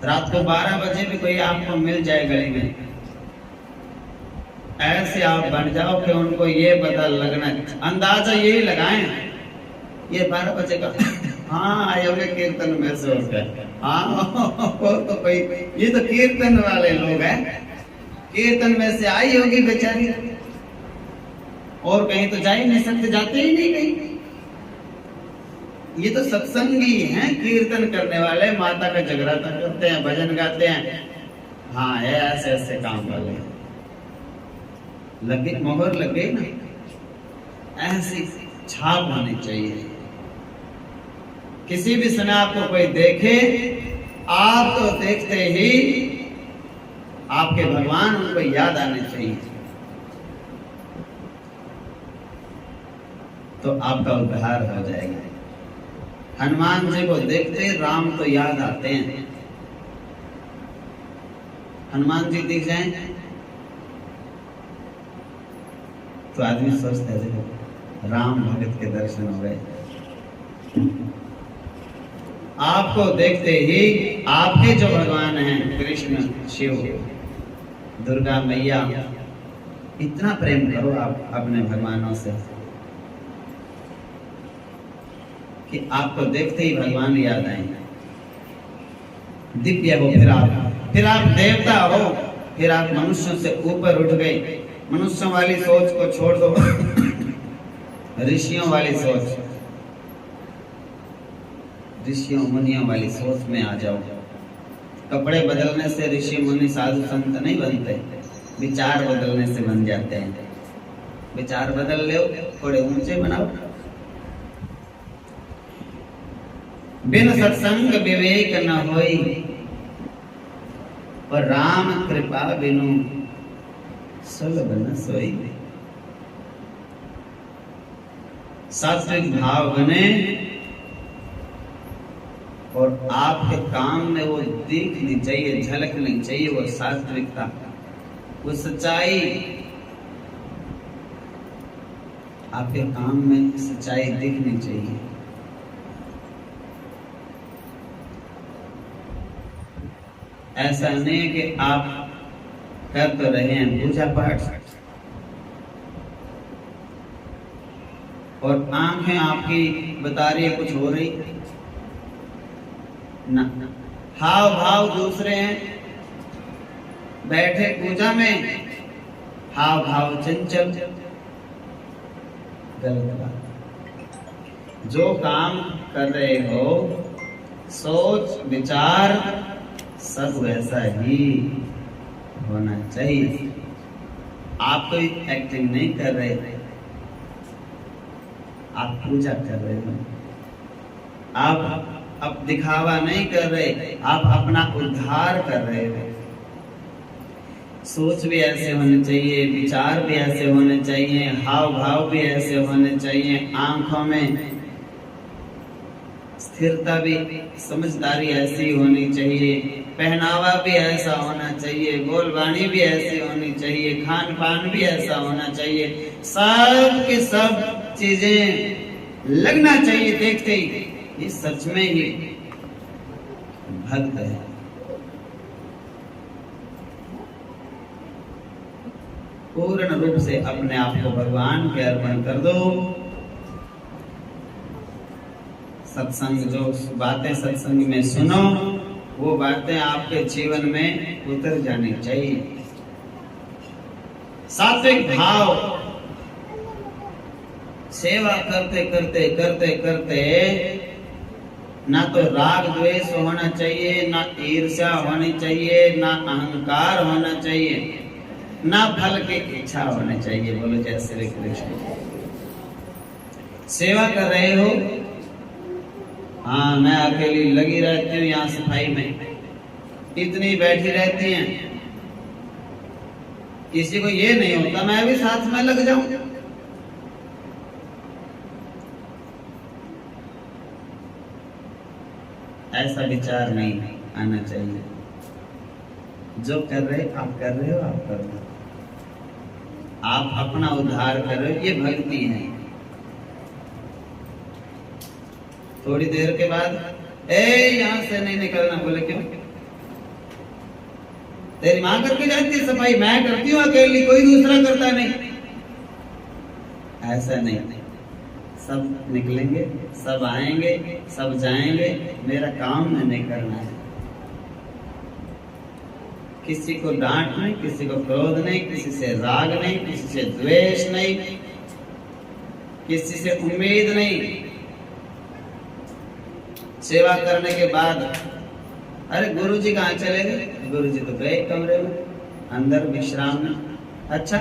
रात को 12 बजे भी कोई आपको मिल जाए गली में, ऐसे आप बन जाओ कि उनको ये पता लगना, अंदाजा यही लगाएं ये 12 बजे का हाँ आए होंगे कीर्तन में से होकर। हाँ वो तो कोई, ये तो कीर्तन वाले लोग हैं, कीर्तन में से आई होगी बेचारी, और कहीं तो जा ही नहीं सकते, जाते ही नहीं कहीं। ये तो सत्संगी हैं, कीर्तन करने वाले, माता का जगराता करते हैं, भजन गाते हैं। हाँ है ऐसे ऐसे काम वाले लगे, मोहर लगे ना, ऐसी छाप होनी चाहिए। किसी भी समय आपको कोई देखे, आप तो देखते ही आपके भगवान उनको याद आने चाहिए, तो आपका उद्धार हो जाएगा। हनुमान जी को देखते राम तो याद आते हैं। हनुमान जी दिख जाएं तो आदमी सोचता है राम भगत के दर्शन हो गए। आपको देखते ही आपके जो भगवान हैं, कृष्ण, शिव, दुर्गा मैया, इतना प्रेम करो आप अपने भगवानों से कि आपको देखते ही भगवान याद आएंगे। दिव्य हो, फिर आप देवता हो, फिर आप मनुष्यों से ऊपर उठ गए। मनुष्यों वाली सोच को छोड़ दो, ऋषियों वाली सोच, ऋषियों मुनियों वाली सोच में आ जाओ। कपड़े बदलने से ऋषि मुनि साधु संत नहीं बनते, विचार बदलने से बन जाते हैं। विचार बदल लो, थोड़े ऊंचे बनाओ। बिन सत्संग विवेक न होई, और राम कृपा बिनु सुलभ न सोई। सात्विक भाव बने और आपके काम में वो दिखनी चाहिए, झलकनी चाहिए, वो सात्विकता, वो सच्चाई। आपके काम में सच्चाई दिखनी चाहिए। ऐसा नहीं है कि आप कर तो रहे हैं पूजा पाठ और आंखें आपकी बता रही है कुछ हो रही ना, हाव भाव दूसरे हैं, बैठे पूजा में हाव भाव चंचल, गलत बात। जो काम कर रहे हो, सोच विचार सब वैसा ही होना चाहिए। आप कोई एक्टिंग नहीं कर रहे, आप पूजा कर रहे हो। आप अब दिखावा नहीं कर रहे, आप अपना उद्धार कर रहे हो। सोच भी ऐसे होने चाहिए, विचार भी ऐसे होने चाहिए, हाव भाव भी ऐसे होने चाहिए, आंखों में स्थिरता भी, समझदारी ऐसी होनी चाहिए, पहनावा भी ऐसा होना चाहिए, बोलबानी भी ऐसी होनी चाहिए, खान पान भी ऐसा होना चाहिए, सब के सब चीजें लगना चाहिए देखते ही ये सच में ही भक्त है। पूर्ण रूप से अपने आप को भगवान के अर्पण कर दो। सत्संग, जो बातें सत्संग में सुनो वो बातें आपके जीवन में उतर जानी चाहिए। सात्विक भाव, सेवा करते करते करते करते ना तो राग द्वेष होना चाहिए, ना ईर्ष्या होनी चाहिए, ना अहंकार होना चाहिए, ना फल की इच्छा होनी चाहिए। बोलो जय श्री कृष्ण। सेवा कर रहे हो, हाँ मैं अकेली लगी रहती हूँ यहाँ सफाई में, इतनी बैठी रहती हैं, किसी को ये नहीं होता मैं भी साथ में लग जाऊं। ऐसा विचार नहीं आना चाहिए। जो कर रहे आप कर रहे हो, आप कर रहे हो, आप अपना उद्धार कर रहे हो, ये भक्ति है। थोड़ी देर के बाद यहाँ से नहीं निकलना, बोले क्यों? तेरी माँ करके जाती है सफाई, मैं करती हूँ अकेली, कोई दूसरा करता नहीं। ऐसा नहीं, सब निकलेंगे, सब आएंगे, सब जाएंगे, मेरा काम नहीं करना है। किसी को डांट नहीं, किसी को क्रोध नहीं, किसी से राग नहीं, किसी से द्वेष नहीं, किसी से उम्मीद नहीं। सेवा करने के बाद अरे गुरुजी कहाँ चले गए? गुरुजी तो गए कमरे में अंदर विश्राम में। अच्छा,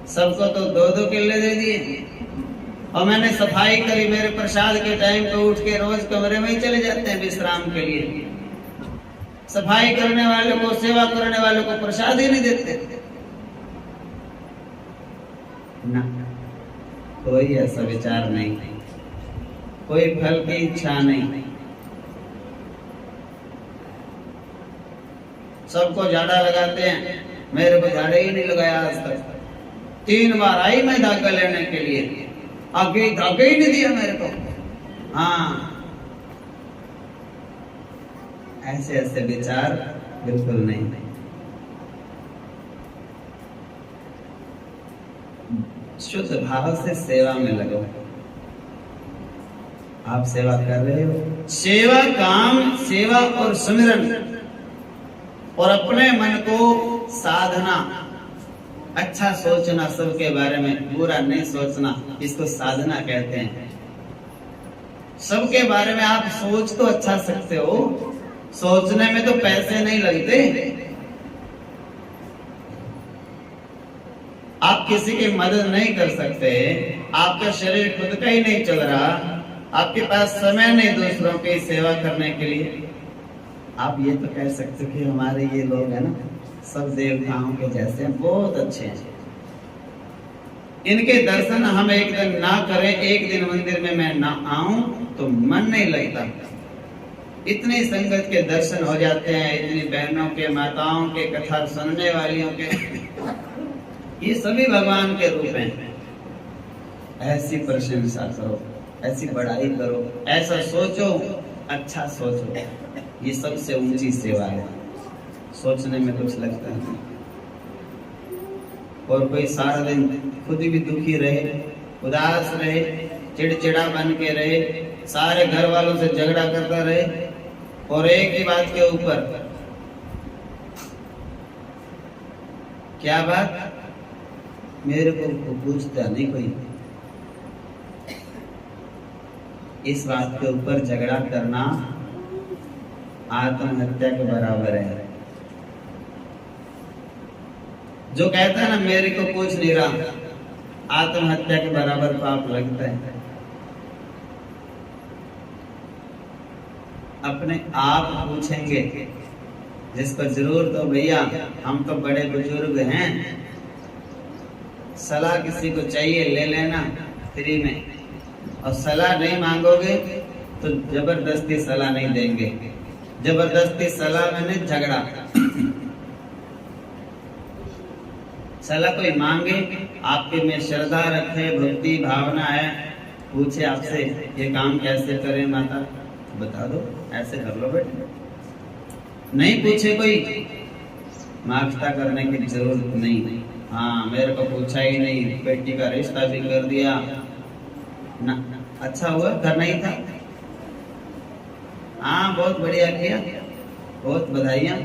सबको तो दो दो केले दे दिए और मैंने सफाई करी, मेरे प्रसाद के टाइम पे उठ के रोज कमरे में ही चले जाते हैं विश्राम के लिए। सफाई करने वाले को, सेवा करने वाले को प्रसाद ही नहीं देते ना। कोई ऐसा विचार नहीं, कोई फल की इच्छा नहीं। सबको झाड़ा लगाते हैं, मेरे को झाड़ा ही नहीं लगाया आज तक। 3 बार आई मैं धागा लेने के लिए, आगे धागा ही नहीं दिया मेरे को। हाँ, ऐसे ऐसे विचार बिल्कुल नहीं। शुद्ध भाव से सेवा में लगो। आप सेवा कर रहे हो, सेवा काम, सेवा और सुमिरन, और अपने मन को साधना, अच्छा सोचना, सबके बारे में बुरा नहीं सोचना, इसको साधना कहते हैं। सबके बारे में आप सोच तो अच्छा सकते हो, सोचने में तो पैसे नहीं लगते। आप किसी की मदद नहीं कर सकते, आपका शरीर खुद का ही नहीं चल रहा, आपके पास समय नहीं दूसरों की सेवा करने के लिए। आप ये तो कह सकते कि हमारे ये लोग हैं ना, सब देवताओं के जैसे हैं, बहुत अच्छे हैं, इनके दर्शन हम एक दिन ना करें, एक दिन मंदिर में मैं ना आऊं तो मन नहीं लगता। इतनी संगत के दर्शन हो जाते हैं, इतनी बहनों के, माताओं के, कथा सुनने वालियों के, ये सभी भगवान के रूप हैं। ऐसी प्रशंसा करो, ऐसी बड़ाई करो, ऐसा सोचो, अच्छा सोचो, ये सबसे ऊंची सेवा है। सोचने में कुछ लगता है। और कोई सारा दिन खुद भी दुखी रहे, उदास रहे, चिड़चिड़ा बन के रहे, सारे घर वालों से झगड़ा करता रहे, और एक ही बात के ऊपर, क्या बात? मेरे को पूछता नहीं कोई। इस बात के ऊपर झगड़ा करना आत्महत्या के बराबर है। जो कहता है ना मेरे को पूछ नहीं रहा, आत्महत्या के बराबर पाप लगता है। अपने आप पूछेंगे, जिसको जरूरत हो, भैया हम तो बड़े बुजुर्ग हैं, सलाह किसी को चाहिए ले लेना फ्री में, और सलाह नहीं मांगोगे तो जबरदस्ती सलाह नहीं देंगे। जबरदस्ती सलाह मैंने झगड़ा। सलाह कोई मांगे, आपके में श्रद्धा रखे, भक्ति भावना है, पूछे आपसे ये काम कैसे करें माता, बता दो, ऐसे कर लो बेटे। नहीं पूछे कोई, मांगता करने की जरूरत नहीं। हाँ मेरे को पूछा ही नहीं, बेटी का रिश्ता भी कर दिया ना, अच्छा हुआ करना ही था। हाँ बहुत बढ़िया किया, बहुत बधाइयाँ।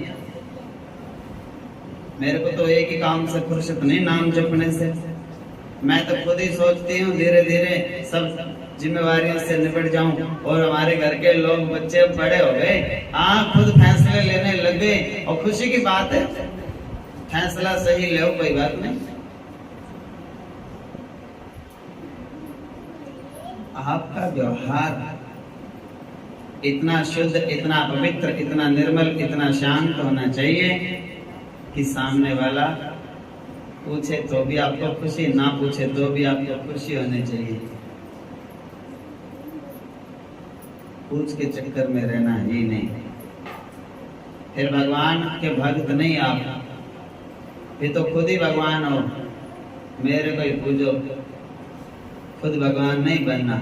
मेरे को तो एक ही काम से फुर्सत नहीं, नाम जपने से। मैं तो खुद ही सोचती हूँ धीरे धीरे सब जिम्मेवारियों से निपट जाऊं और हमारे घर के लोग बच्चे बड़े हो गए, हाँ खुद फैसले लेने लगे। और खुशी की बात है, फैसला सही लो, कोई बात नहीं। आपका व्यवहार इतना शुद्ध, इतना पवित्र, इतना निर्मल, इतना शांत होना चाहिए कि सामने वाला पूछे तो भी आपको खुशी, ना पूछे तो भी आपको खुशी होनी चाहिए। पूछ के चक्कर में रहना ही नहीं, फिर भगवान के भक्त नहीं आप, फिर तो खुद ही भगवान हो। मेरे को ही पूजो, खुद भगवान नहीं बनना।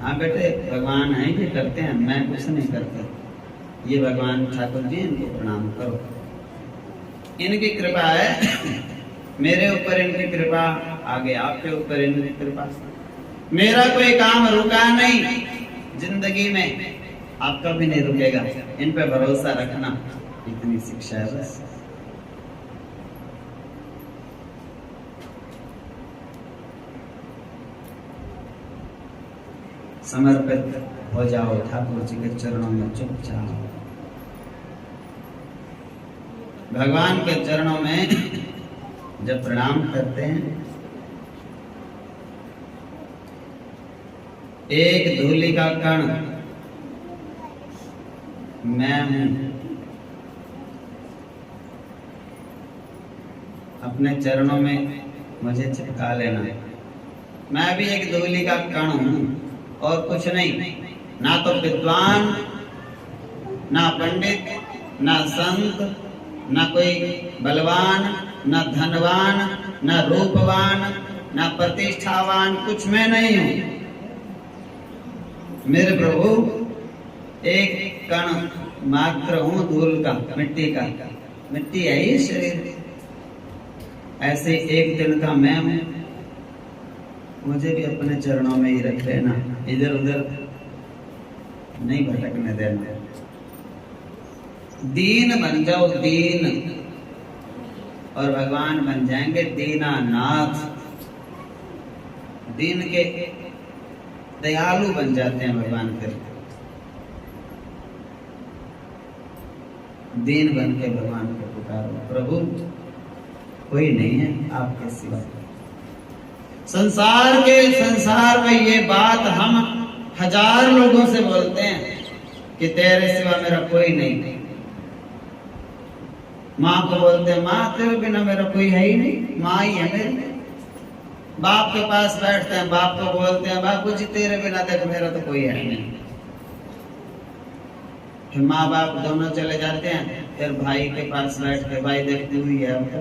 हाँ बेटे भगवान है, ये करते हैं, मैं कुछ नहीं करता। ये भगवान ठाकुर जी, इनको प्रणाम करो, इनकी कृपा है मेरे ऊपर, इनकी कृपा, आगे आपके ऊपर इनकी कृपा। मेरा कोई काम रुका नहीं जिंदगी में, आपका भी नहीं रुकेगा, इन पे भरोसा रखना, इतनी शिक्षा है बस। समर्पित हो जाओ ठाकुर जी के चरणों में चुपचाप। भगवान के चरणों में जब प्रणाम करते हैं, एक धूलि का कण मैं हूं, अपने चरणों में मुझे चिपका लेना। मैं भी एक धूलि का कण हूं और कुछ नहीं, ना तो विद्वान, ना पंडित, ना संत, ना कोई बलवान, ना धनवान, ना रूपवान, ना प्रतिष्ठावान, कुछ मैं नहीं हूं। मेरे प्रभु एक कण मात्र हूं, धूल का, मिट्टी का, मिट्टी है ये शरीर। ऐसे एक दिन का मैं हूं, मुझे भी अपने चरणों में ही रख लेना, इधर उधर नहीं भटकने देना। दीन बन जाओ, दीन, और भगवान बन जाएंगे दीनानाथ। दीन के दयालु बन जाते हैं भगवान फिर। दीन बन के भगवान को पुकारो, प्रभु कोई नहीं है आपके सिवा। संसार में ये बात हम 1000 लोगों से बोलते हैं कि तेरे सिवा मेरा कोई नहीं। माँ को बोलते हैं, माँ तेरे बिना मेरा कोई है ही नहीं, माँ ही है मेरी। बाप के पास बैठते हैं, बाप को बोलते हैं, बापू जी तेरे बिना देख मेरा तो कोई है नहीं। फिर माँ बाप दोनों चले जाते हैं, फिर भाई के पास बैठ के, भाई देखती हुई है हमको।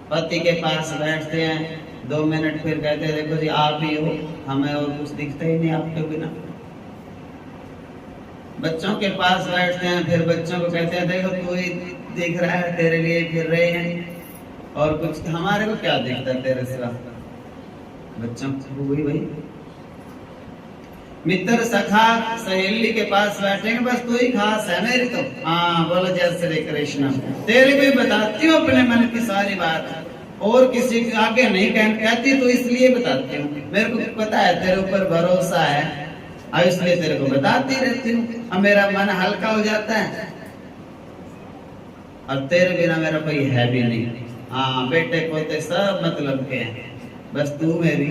पति के पास बैठते हैं 2 मिनट, फिर कहते हैं देखो जी आप ही हो, हमें और कुछ दिखता ही नहीं आपके बिना। बच्चों के पास बैठते हैं, फिर बच्चों को कहते हैं देखो तू ही दिख रहा है, तेरे लिए फिर रहे हैं, और कुछ हमारे को क्या दिखता है तेरे सिवा। बच्चों को वही भाई। मित्र सखा सहेली के पास बैठेंगे, बस तू ही खास है मेरी तो। हाँ बोलो जय श्री कृष्ण। तेरे को ही बताती हूँ अपने मन की सारी बात, और किसी के आगे नहीं कहती, तो इसलिए बताती हूँ, मेरे को पता है तेरे ऊपर भरोसा है, और इसलिए तेरे को बताती रहती हूँ। अब मेरा मन हल्का हो जाता है, और तेरे बिना मेरा कोई है भी नहीं। हाँ बेटे पोते सब मतलब के हैं, बस तू मेरी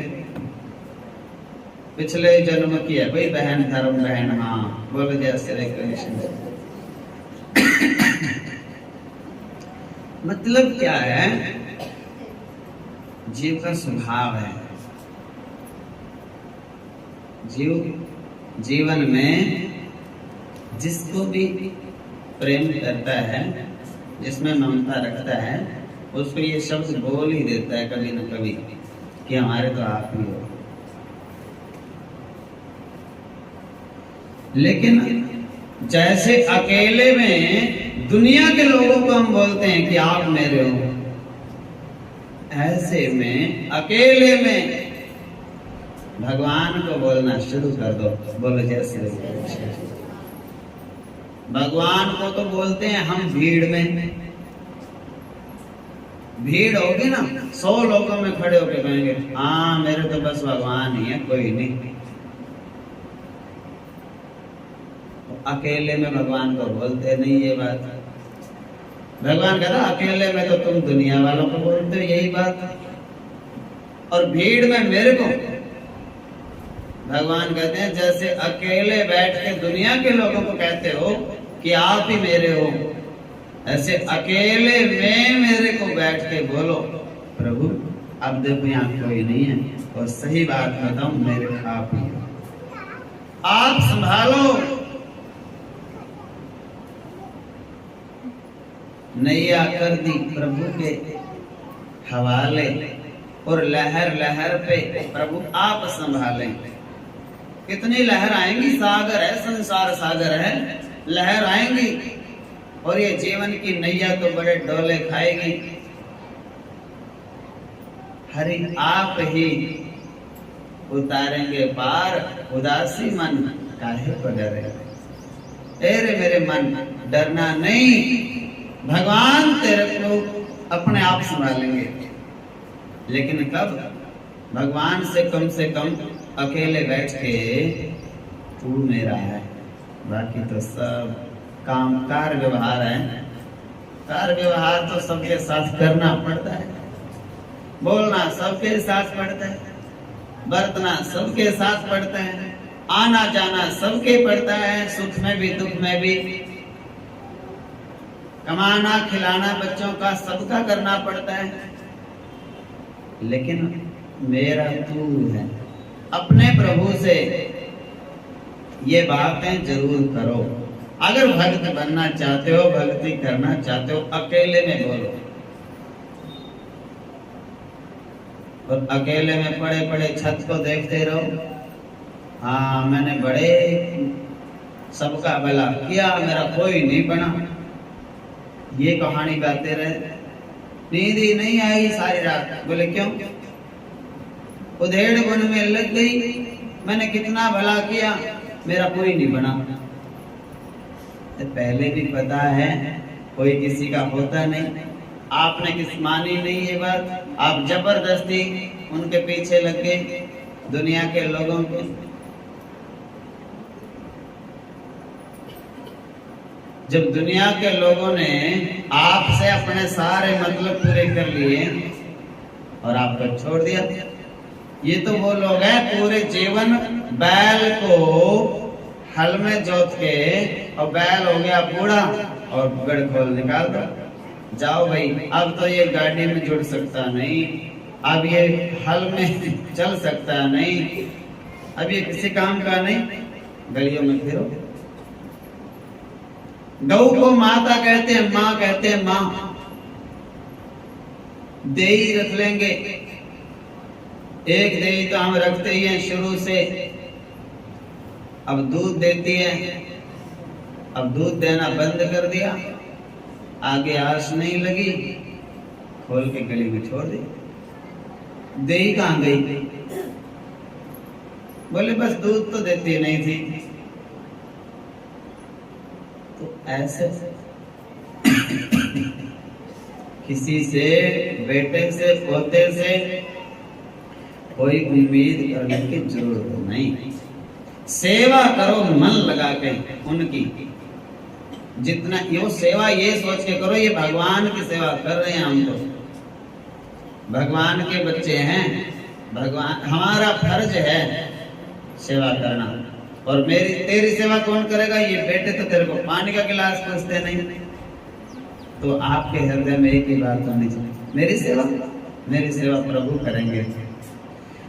पिछले जन्म की है कोई बहन, धर्म बहन। हाँ बोलो जय श्री कृष्ण। मतलब क्या है, जीव का स्वभाव है जीवन में जिसको भी प्रेम करता है, जिसमें ममता रखता है, उसको ये शब्द बोल ही देता है कभी न कभी कि हमारे तो आप ही हो। लेकिन जैसे अकेले में दुनिया के लोगों को हम बोलते हैं कि आप मेरे हो, ऐसे में अकेले में भगवान को बोलना शुरू कर दो। बोलो जय श्री कृष्ण। भगवान को तो बोलते हैं हम भीड़ में, भीड़ होगी ना, 100 लोगों में खड़े होकर कहेंगे हाँ मेरे तो बस भगवान ही है, कोई नहीं। अकेले में भगवान को बोलते नहीं ये बात। भगवान कहता अकेले में तो तुम दुनिया वालों को बोलते हो यही बात, और भीड़ में मेरे को। भगवान कहते हैं जैसे अकेले बैठ के दुनिया के लोगों को कहते हो कि आप ही मेरे हो, ऐसे अकेले में मेरे को बैठ के बोलो प्रभु अब देखो यहाँ कोई नहीं है, और सही बात बताऊं मेरे आप ही हो, आप संभालो। नैया कर दी प्रभु के हवाले, और लहर लहर पे प्रभु आप संभालें। कितनी लहर आएंगी, सागर है, संसार सागर है, लहर आएंगी, और ये जीवन की नैया तो बड़े डोले खाएगी। हरि आप ही उतारेंगे पार, उदासी मन काहे को डरे। तेरे मेरे मन डरना नहीं, भगवान तेरे को अपने आप संभालेंगे। लेकिन कब? भगवान से कम अकेले बैठ के तू मेरा है, बाकी तो सब काम कार व्यवहार है। कार व्यवहार तो सबके साथ करना पड़ता है, बोलना सबके साथ पड़ता है, बरतना सबके साथ पड़ता है, आना जाना सबके पड़ता है, सुख में भी दुख में भी, कमाना खिलाना बच्चों का सबका करना पड़ता है। लेकिन मेरा तू है। अपने प्रभु से ये बातें जरूर करो। अगर भक्त बनना चाहते हो, भक्ति करना चाहते हो, अकेले में बोलो। और अकेले में पड़े पड़े छत को देखते रहो, हाँ मैंने बड़े सबका भला किया, मेरा कोई नहीं बना, ये कहानी गाते रहे। नींद ही नहीं आई सारी रात। बोले क्यों? उधेड़ बुन में लग गई, मैंने कितना भला किया, मेरा कोई नहीं बना। पहले भी पता है कोई किसी का होता नहीं, आपने किस मानी नहीं ये बात, आप जबरदस्ती उनके पीछे लग गए दुनिया के लोगों के। जब दुनिया के लोगों ने आपसे अपने सारे मतलब पूरे कर लिए और आपको छोड़ दिया, ये तो वो लोग हैं पूरे जीवन बैल को हल में जोत के, और बैल हो गया बूढ़ा और गड़ खोल निकाल दो, जाओ भाई अब तो ये गाड़ी में जुड़ सकता नहीं, अब ये हल में चल सकता नहीं, अब ये किसी काम का नहीं, गलियों में फिरो। गऊ को माता कहते हैं, माँ कहते हैं, माँ देही रख लेंगे। एक देही तो हम रखते ही हैं शुरू से, अब दूध देती है, अब दूध देना बंद कर दिया, आगे आस नहीं लगी, खोल के गली में छोड़ दी। देही कहाँ गई? बोले बस दूध तो देती नहीं थी। तो ऐसे किसी से, बेटे से, पोते से कोई उम्मीद करने की जरूरत नहीं। सेवा करो मन लगा के उनकी, जितना यो सेवा ये सोच के करो ये भगवान की सेवा कर रहे हैं हम तो, भगवान के बच्चे हैं, भगवान हमारा फर्ज है सेवा करना। और मेरी तेरी सेवा कौन करेगा? ये बेटे तो तेरे को पानी का गिलास पूछते नहीं। तो आपके हृदय में एक ही बात होनी चाहिए, मेरी सेवा प्रभु करेंगे,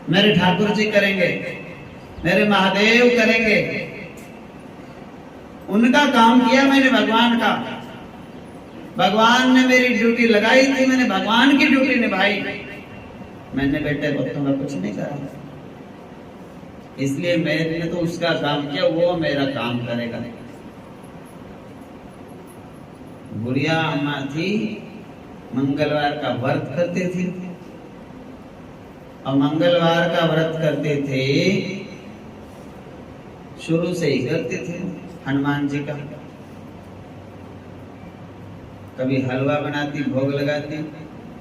मेरे ठाकुर जी करेंगे। मेरे महादेव करेंगे। उनका काम किया मैंने भगवान का। भगवान ने मेरी ड्यूटी लगाई थी, मैंने भगवान की ड्यूटी निभाई। मैंने बेटे भक्तों का कुछ नहीं करा, इसलिए मैंने तो उसका काम किया, वो मेरा काम करेगा। बुढ़िया अम्मा थी, मंगलवार का व्रत करते थे, और मंगलवार का व्रत करते थे, शुरू से ही करते थे हनुमान जी का। कभी हलवा बनाती, भोग लगाती,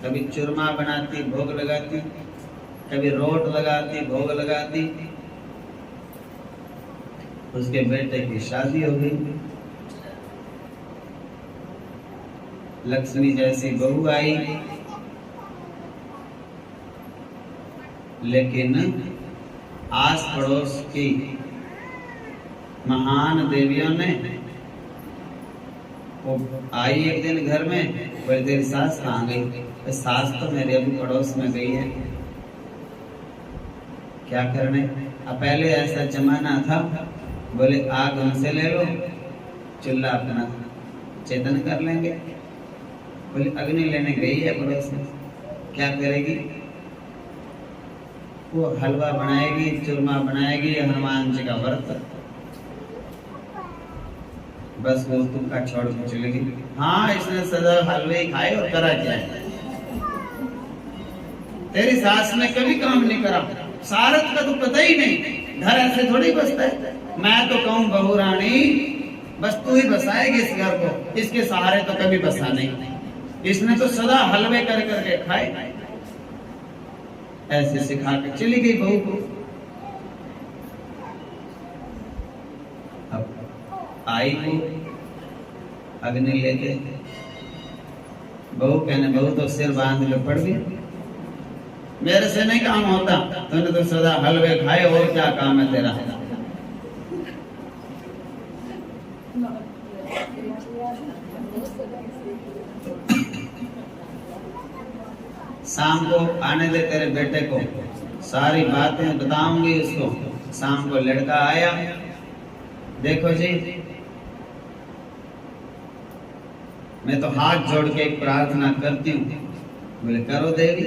कभी चूरमा बनाती, भोग लगाती, कभी रोट लगाती, भोग लगाती। उसके बेटे की शादी हो गई, लक्ष्मी जैसी बहू आई, लेकिन आस पड़ोस की महान देवियों ने, वो आई एक दिन घर में, बोले तेरी सास कहाँ गई? सास तो मेरे अभी पड़ोस में गई है। क्या करने? अब पहले ऐसा जमाना था, बोले आग हमसे ले लो, चूल्हा अपना चेतन कर लेंगे। बोले अग्नि लेने गई है पड़ोस में, क्या करेगी? वो हलवा बनाएगी, चूरमा बनाएगी, हनुमान जी का व्रत। बस वो तुमका छोड़ के चलेगी। हाँ, इसने सदा हलवे खाए और करा क्या है? तेरी सास ने कभी काम नहीं करा, सारत का तो पता ही नहीं। घर ऐसे थोड़ी बसता है। मैं तो कहूँ बहू रानी, बस तू ही बसाएगी इस घर को, इसके सहारे तो कभी बसा नहीं। इसने तो सदा हलवे कर करके खाए। ऐसे सिखा के चली गई बहू को। अब आई वो अग्नि लेके, बहू कहने, बहू तो सिर बांध के पड़ गई, मेरे से नहीं काम होता, तूने तो सदा हलवे खाए, और क्या काम है तेरा? शाम को आने दे तेरे बेटे को, सारी बातें बताऊंगी उसको। शाम को लड़का आया, देखो जी मैं तो हाथ जोड़ के एक प्रार्थना करती हूँ। बोले करो देवी,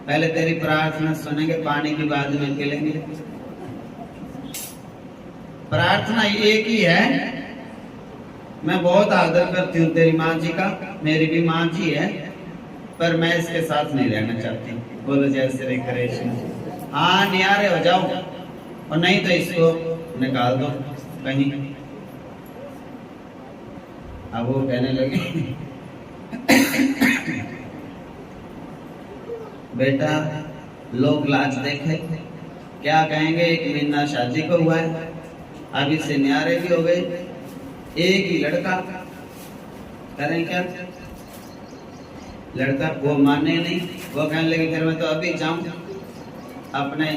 पहले तेरी प्रार्थना सुनेंगे, पानी की बाद में पिलेंगे। प्रार्थना एक ही है। मैं बहुत आदर करती हूँ तेरी माँ जी का, मेरी भी माँ जी है, पर मैं इसके साथ नहीं रहना चाहती। बोलो जय श्री कृष्ण। हाँ, नियारे हो जाओ, और नहीं तो इसको निकाल दो कहीं। अब वो कहने लगे बेटा लोग लाज देखे, क्या कहेंगे? एक महीना शादी को हुआ है, अभी से न्यारे भी हो गए, एक ही लड़का, करें क्या? लड़का वो माने नहीं, वो कहने लगे फिर मैं तो अभी जाऊं। अपने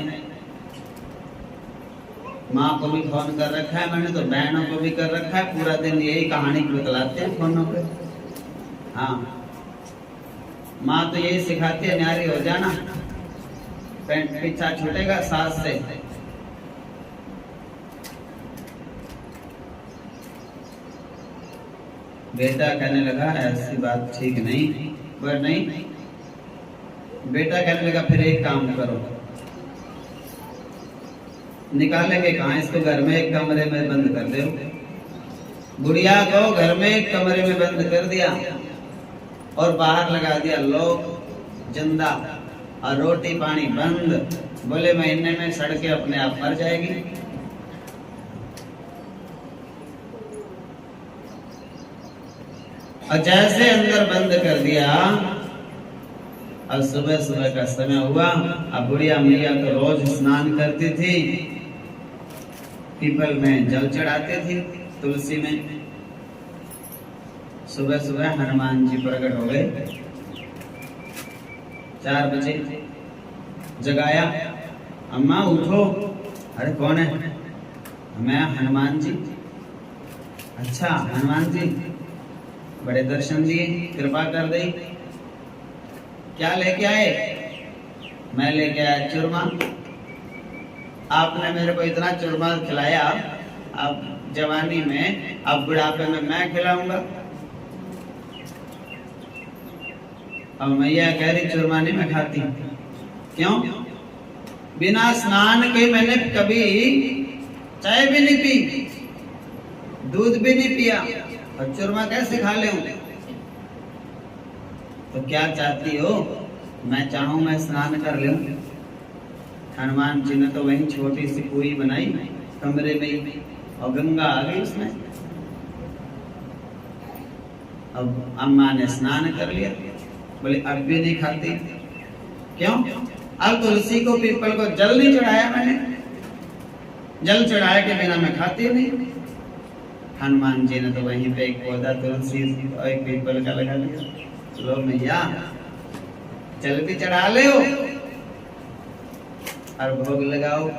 माँ को भी फोन कर रखा है मैंने, तो बहनों को भी कर रखा है, पूरा दिन यही कहानी बतलाते हैं फोनों पे। हाँ, माँ तो यही सिखाती है, न्यारी हो जाना, पीछा छूटेगा सास से। बेटा कहने लगा ऐसी बात ठीक नहीं, पर नहीं। बेटा कहने लगा फिर एक काम करो, निकालेंगे कहाँ इसको? घर में एक कमरे में बंद कर दो। बुढ़िया को घर में एक कमरे में बंद कर दिया और बाहर लगा दिया लोग जिंदा, और रोटी पानी बंद। बोले महीने में सड़कें अपने आप मर जाएगी। और जैसे अंदर बंद कर दिया, अब सुबह सुबह का समय हुआ। अब बुढ़िया मैया तो रोज स्नान करती थी, पीपल में जल चढ़ाते थे, तुलसी में। सुबह सुबह हनुमान जी प्रकट हो गए। 4 बजे जगाया, अम्मा उठो। अरे कौन है? मैं हनुमान जी। अच्छा हनुमान जी, बड़े दर्शन दिए, कृपा कर दी। क्या लेके आए? मैं लेके आया चूरमा। आपने मेरे को इतना चूरमा खिलाया, अब जवानी में, अब बुढ़ापे में मैं खिलाऊंगा? अब मैया कह रही चूरमा नहीं मैं खाती। क्यों? बिना स्नान के मैंने कभी चाय भी नहीं पी, दूध भी नहीं पिया, और चूरमा कैसे खा ले? तो क्या चाहती हो? मैं चाहूं मैं स्नान कर लूं? हनुमान जी ने तो वही छोटी सी कुई बनाई कमरे में, और गंगा आ गई उसमें। अब अम्मा ने स्नान कर लिया, बोले अब भी नहीं खाती। क्यों? अब तुलसी को, पीपल को जल नहीं चढ़ाया मैंने, जल चढ़ाए के बिना मैं खाती नहीं। हनुमान जी ने तो वहीं पे एक पौधा तुलसी और एक पीपल का लगा लिया। लो मैया जल भी चढ़ा ले और भोग लगाओ।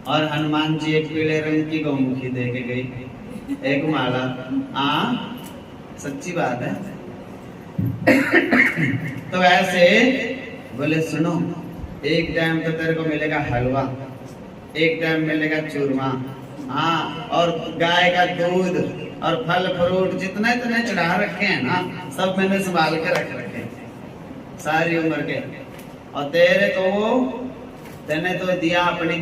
और हनुमान जी एक पीले रंग की गौमुखी दे के गई, एक माला। सच्ची बात है। तो ऐसे बोले सुनो, एक टाइम तो तेरे को मिलेगा हलवा, एक टाइम मिलेगा चूरमा, हाँ, और गाय का दूध और फल फ्रूट जितने इतने चढ़ा रखे हैं ना, सब मैंने संभाल के रख रखे सारी उम्र के। और तेने तो दिया अपने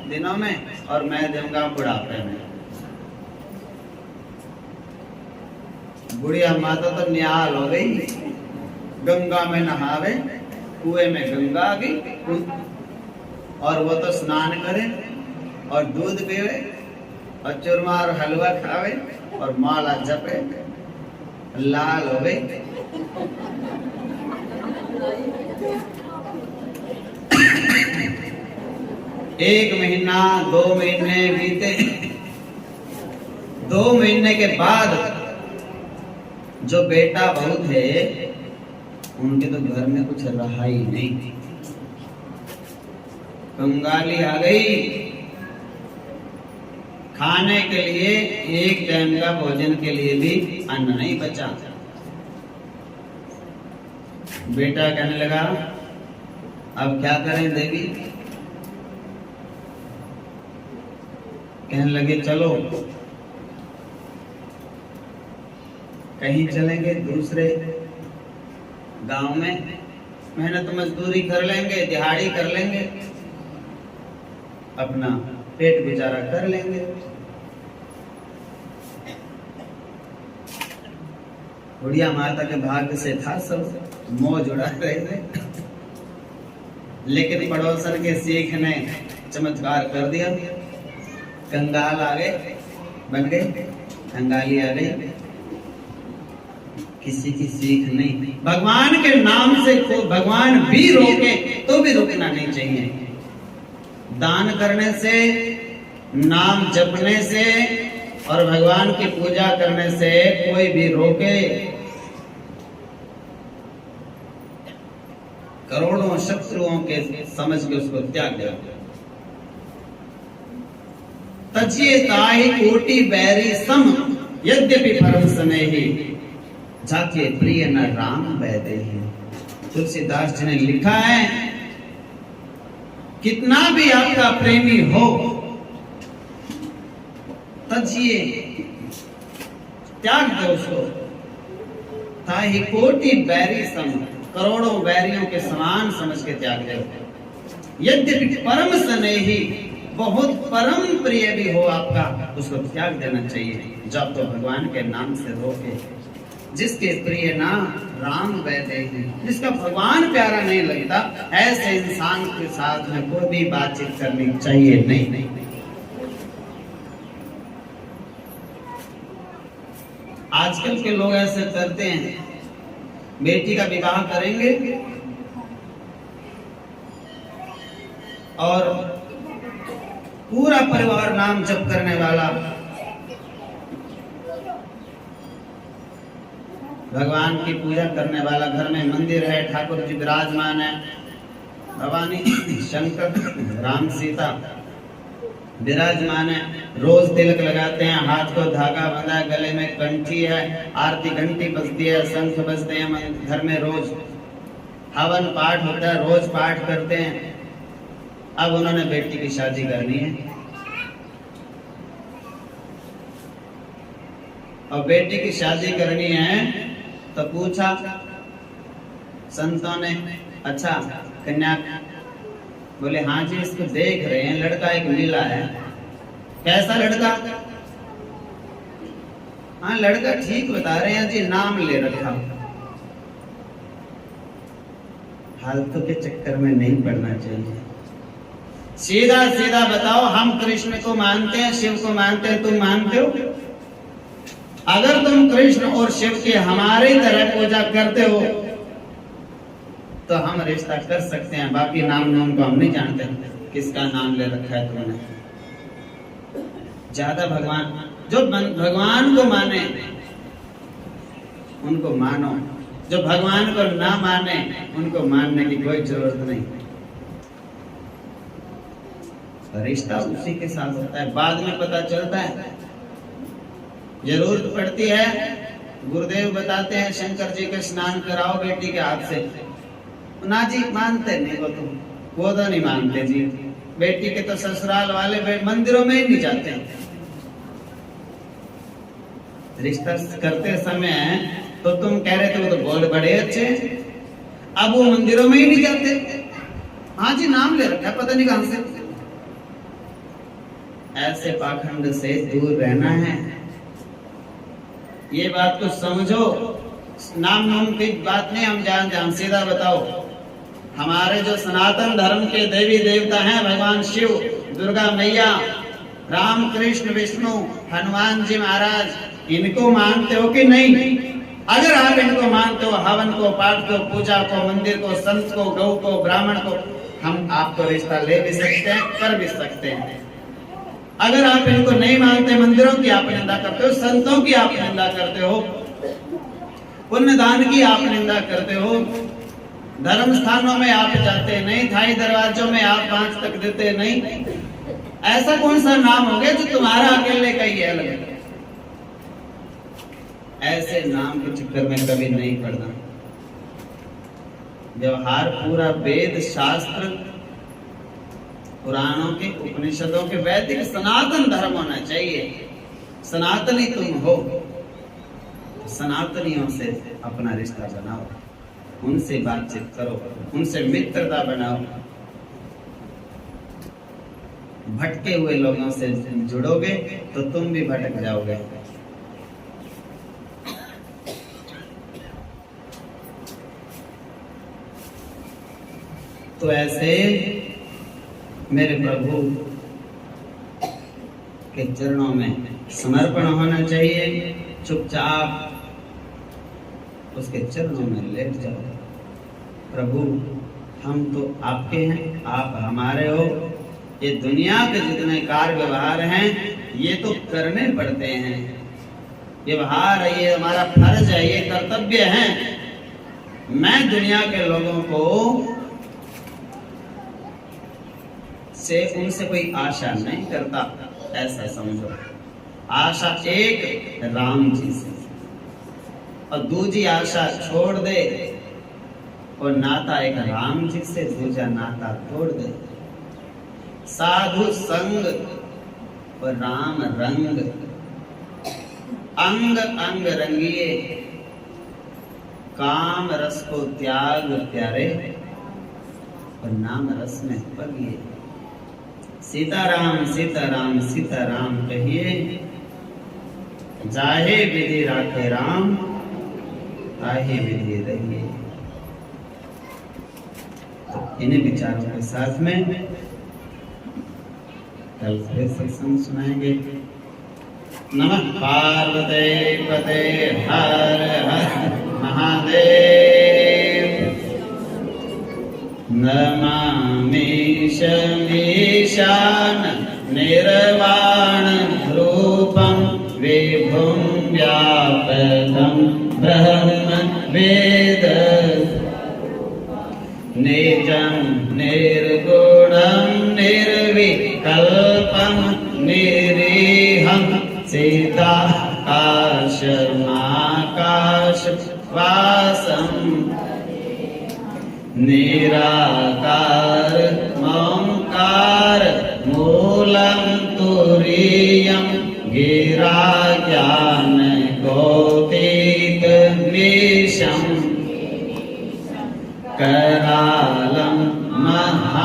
दिनों में, और मैं दूंगा बुढ़ापे में। बुढ़िया माता तो निहाल हो गई, गंगा में नहावे, कुएं में गंगा आ गई, और वो तो स्नान करे और दूध पीवे और चूरमा और हलवा खावे और माला जपे, लाल हो गई। एक महीना 2 महीने बीते, 2 महीने के बाद जो बेटा बहू थे उनके तो घर में कुछ रहा ही नहीं, कंगाली आ गई। खाने के लिए एक टाइम का भोजन के लिए भी अन्न नहीं बचा। बेटा कहने लगा अब क्या करें देवी? कहने लगे चलो कहीं चलेंगे दूसरे गांव में, मेहनत मजदूरी कर लेंगे, दिहाड़ी कर लेंगे, अपना पेट गुजारा कर लेंगे। बुढ़िया माता के भाग्य से था सब मौज उड़ा रहे थे, लेकिन पड़ोसन के सीख ने चमत्कार कर दिया। कंगाल आ गए, बन गए, कंगाली आ गई, किसी की सीख नहीं। भगवान के नाम से भगवान भी रोके तो भी रुकना नहीं चाहिए। दान करने से, नाम जपने से और भगवान की पूजा करने से कोई भी रोके, करोड़ों शत्रुओं के समझ के उसको त्याग दे। तजिए ताहि कोटि बैरी सम, यद्यपि परम स्नेही, जाके प्रिय न राम वैदे ही। तुलसीदास जी ने लिखा है, कितना भी आपका प्रेमी हो, तजिए, त्याग दो उसको। ताहि कोटि बैरी सम, करोड़ों बैरियों के समान समझ के त्याग दो। यद्यपि परम स्नेही, बहुत परम प्रिय भी हो आपका, उसको त्याग देना चाहिए। जब तो भगवान के नाम से रोके। जिसके प्रिय ना राम वैदे हैं, जिसका भगवान प्यारा नहीं लगता, ऐसे इंसान के साथ में कोई भी बातचीत करनी चाहिए नहीं। आजकल के लोग ऐसे करते हैं, बेटी का विवाह करेंगे और पूरा परिवार नाम जप करने वाला, भगवान की पूजा करने वाला, घर में मंदिर है, ठाकुर जी विराजमान है, भवानी शंकर राम सीता विराजमान है, रोज तिलक लगाते हैं, हाथ को धागा बंधा है, गले में कंठी है, आरती घंटी बजती है, शंख बजते हैं, घर में रोज हवन पाठ होता है, रोज पाठ करते हैं, अब उन्होंने बेटी की शादी करनी है और बेटी की शादी करनी है तो पूछा संतों ने, अच्छा कन्या, बोले हाँ जी इसको देख रहे हैं, लड़का एक मिला है। कैसा लड़का? हाँ लड़का ठीक बता रहे हैं जी, नाम ले रखा। फालतू के चक्कर में नहीं पड़ना चाहिए। सीधा सीधा बताओ, हम कृष्ण को मानते हैं, शिव को मानते हैं, तुम मानते हो? अगर तुम कृष्ण और शिव की हमारी तरह पूजा करते हो तो हम रिश्ता कर सकते हैं, बाकी नाम को हम नहीं जानते किसका नाम ले रखा है तुमने। ज्यादा जो भगवान को माने उनको मानो, जो भगवान को ना माने उनको मानने की कोई जरूरत नहीं। रिश्ता उसी के साथ होता है, बाद में पता चलता है, जरूरत पड़ती है। गुरुदेव बताते हैं शंकर जी के स्नान कराओ बेटी के हाथ से, ना जी मानते नहीं वो तो नहीं मानते जी। बेटी के तो ससुराल वाले मंदिरों में ही नहीं जाते। रिश्ता करते समय तो तुम कह रहे थे वो तो बोल बड़े अच्छे, अब वो मंदिरों में ही नहीं जाते। हाँ जी नाम ले रखा, पता नहीं कहां से। ऐसे पाखंड से दूर रहना है, ये बात को समझो। नाम की बात नहीं, हम जान सीधा बताओ। हमारे जो सनातन धर्म के देवी देवता हैं, भगवान शिव, दुर्गा मैया, राम कृष्ण विष्णु, हनुमान जी महाराज, इनको मानते हो कि नहीं? अगर आप इनको मानते हो, हवन को, पाठ को, पूजा को, मंदिर को, संत को, गौ को, ब्राह्मण को, हम आपको रिश्ता ले भी सकते हैं, कर भी सकते हैं। अगर आप इनको नहीं मानते, मंदिरों की आप निंदा करते हो, संतों की आप निंदा करते हो, पुण्यदान की आप निंदा करते हो, धर्म स्थानों में आप जाते नहीं, थाई दरवाजों में आप 5 तक देते नहीं, ऐसा कौन सा नाम हो गया जो तुम्हारा अकेले का ही अलग? ऐसे नाम के चक्कर में कभी नहीं पड़ना। व्यवहार पूरा वेद शास्त्र, पुराणों के, उपनिषदों के, वैदिक सनातन धर्म होना चाहिए। सनातनी तुम हो, सनातनियों से अपना रिश्ता बनाओ, उनसे बातचीत करो, उनसे मित्रता बनाओ। भटके हुए लोगों से जुड़ोगे तो तुम भी भटक जाओगे। तो ऐसे मेरे प्रभु के चरणों में समर्पण होना चाहिए। चुपचाप उसके चरणों में लेट जाओ। प्रभु हम तो आपके हैं, आप हमारे हो। ये दुनिया के जितने कार्य व्यवहार हैं ये तो करने पड़ते हैं। व्यवहार है, ये हमारा फर्ज है, ये कर्तव्य है। मैं दुनिया के लोगों को से उनसे कोई आशा नहीं करता, ऐसा समझो। आशा एक राम जी से, और दूसरी आशा छोड़ दे और नाता एक राम जी से, दूसरा नाता तोड़ दे। साधु संग और राम रंग, अंग अंग रंगिए, काम रस को त्याग प्यारे और नाम रस में पगिए। सीताराम सीताराम सीताराम कहिए, जाहे विधि राखे राम, ताहे विधि रहिए। तो इन्हीं विचारों के साथ में कल फिर सत्संग सुनाएंगे। नमः पार्वते पते हर हर महादेव। नमामि शमीशान निर्वाण रूपं विभुं व्यापकं ब्रह्म वेद निजं निर्गुणं निर्विकल्पं निरीहं सीताकाशमाकाश वासं निराकार ममकार शूलं तुरीयं गिराज्ञानकोटितमीशं करालं महाकालकालं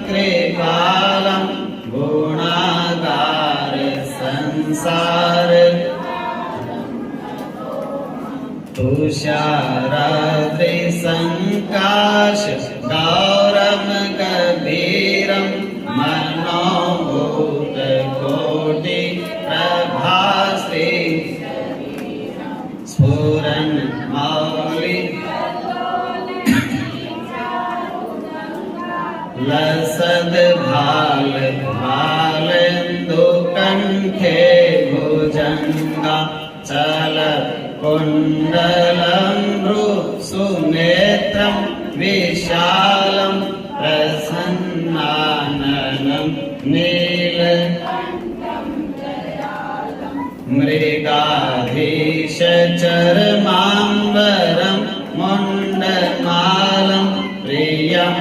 कृपालं गुणागार संसार तुषाराद्रिसङ्काश गौरं कबीरं मनोभूतकोटि प्रभास्ति स्फुरन् मौलि लसद् भाल भालेन्दुकण्ठे भुजङ्गा चल कुण्डलं भ्रुसुनेत्रं विशालं प्रसन्नाननं मृगाधीशचर्माम्बरं मुण्डमालं प्रियं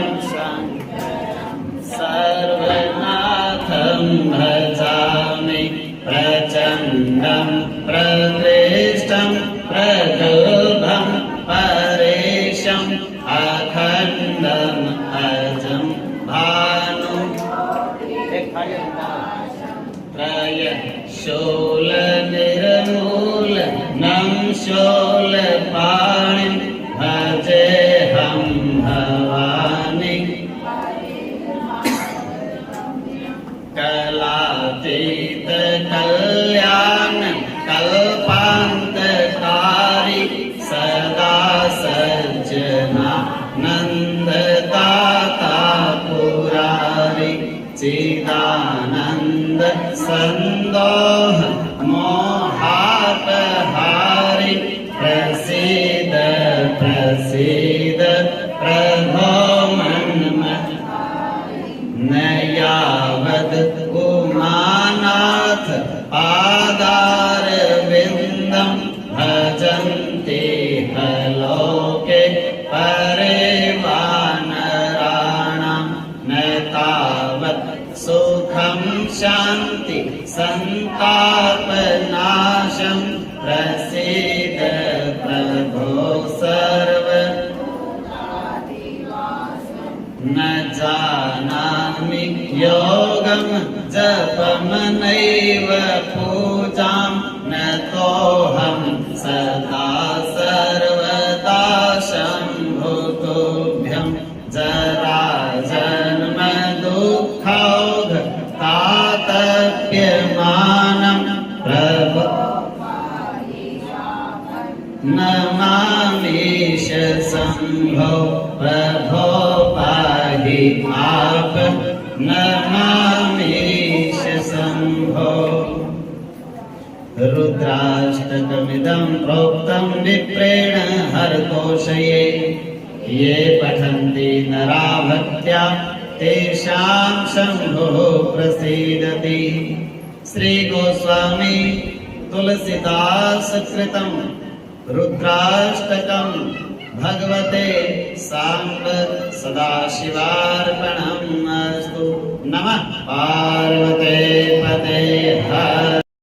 सर्वनाथं भजामि प्रचण्डं प्रकृष्टं प्रगल्भं परेशम् अखण्डम् अजं भानु त्रयशूलनिर्मूलनं शूलपाणिं भजेऽहं भवानि कलातीत कल्याण कल्पान्तकारी सदा सज्जना नन्ददाता पुरारी चिदानन्द सन्दोह मोहापहारी प्रसीद प्रसीद प्रभो न यावद् उमानाथ पादारविन्दं भजन्ति लोके परे वानराणां न तावत् सुखं शान्ति सन्तापनाशं प्रसीद प्रभो सर्व न जानामि योगं जपं नैव पूजां न तोऽहं सदा सर्वदा शम्भुतुभ्यं जराजन्म दुःखौघ तातप्यमानं प्रभो नमामीश शम्भो प्रभो पाहि आप नमामीश शम्भो रुद्राष्टकमिदं प्रोक्तं विप्रेण हरतोषये ये पठन्ति नरा भक्त्या तेषां शम्भुः प्रसीदति श्री गोस्वामी तुलसीदास कृतं रुद्राष्टकं भगवते सांब सदाशिवार्पणमस्तु नमः पार्वते पते हर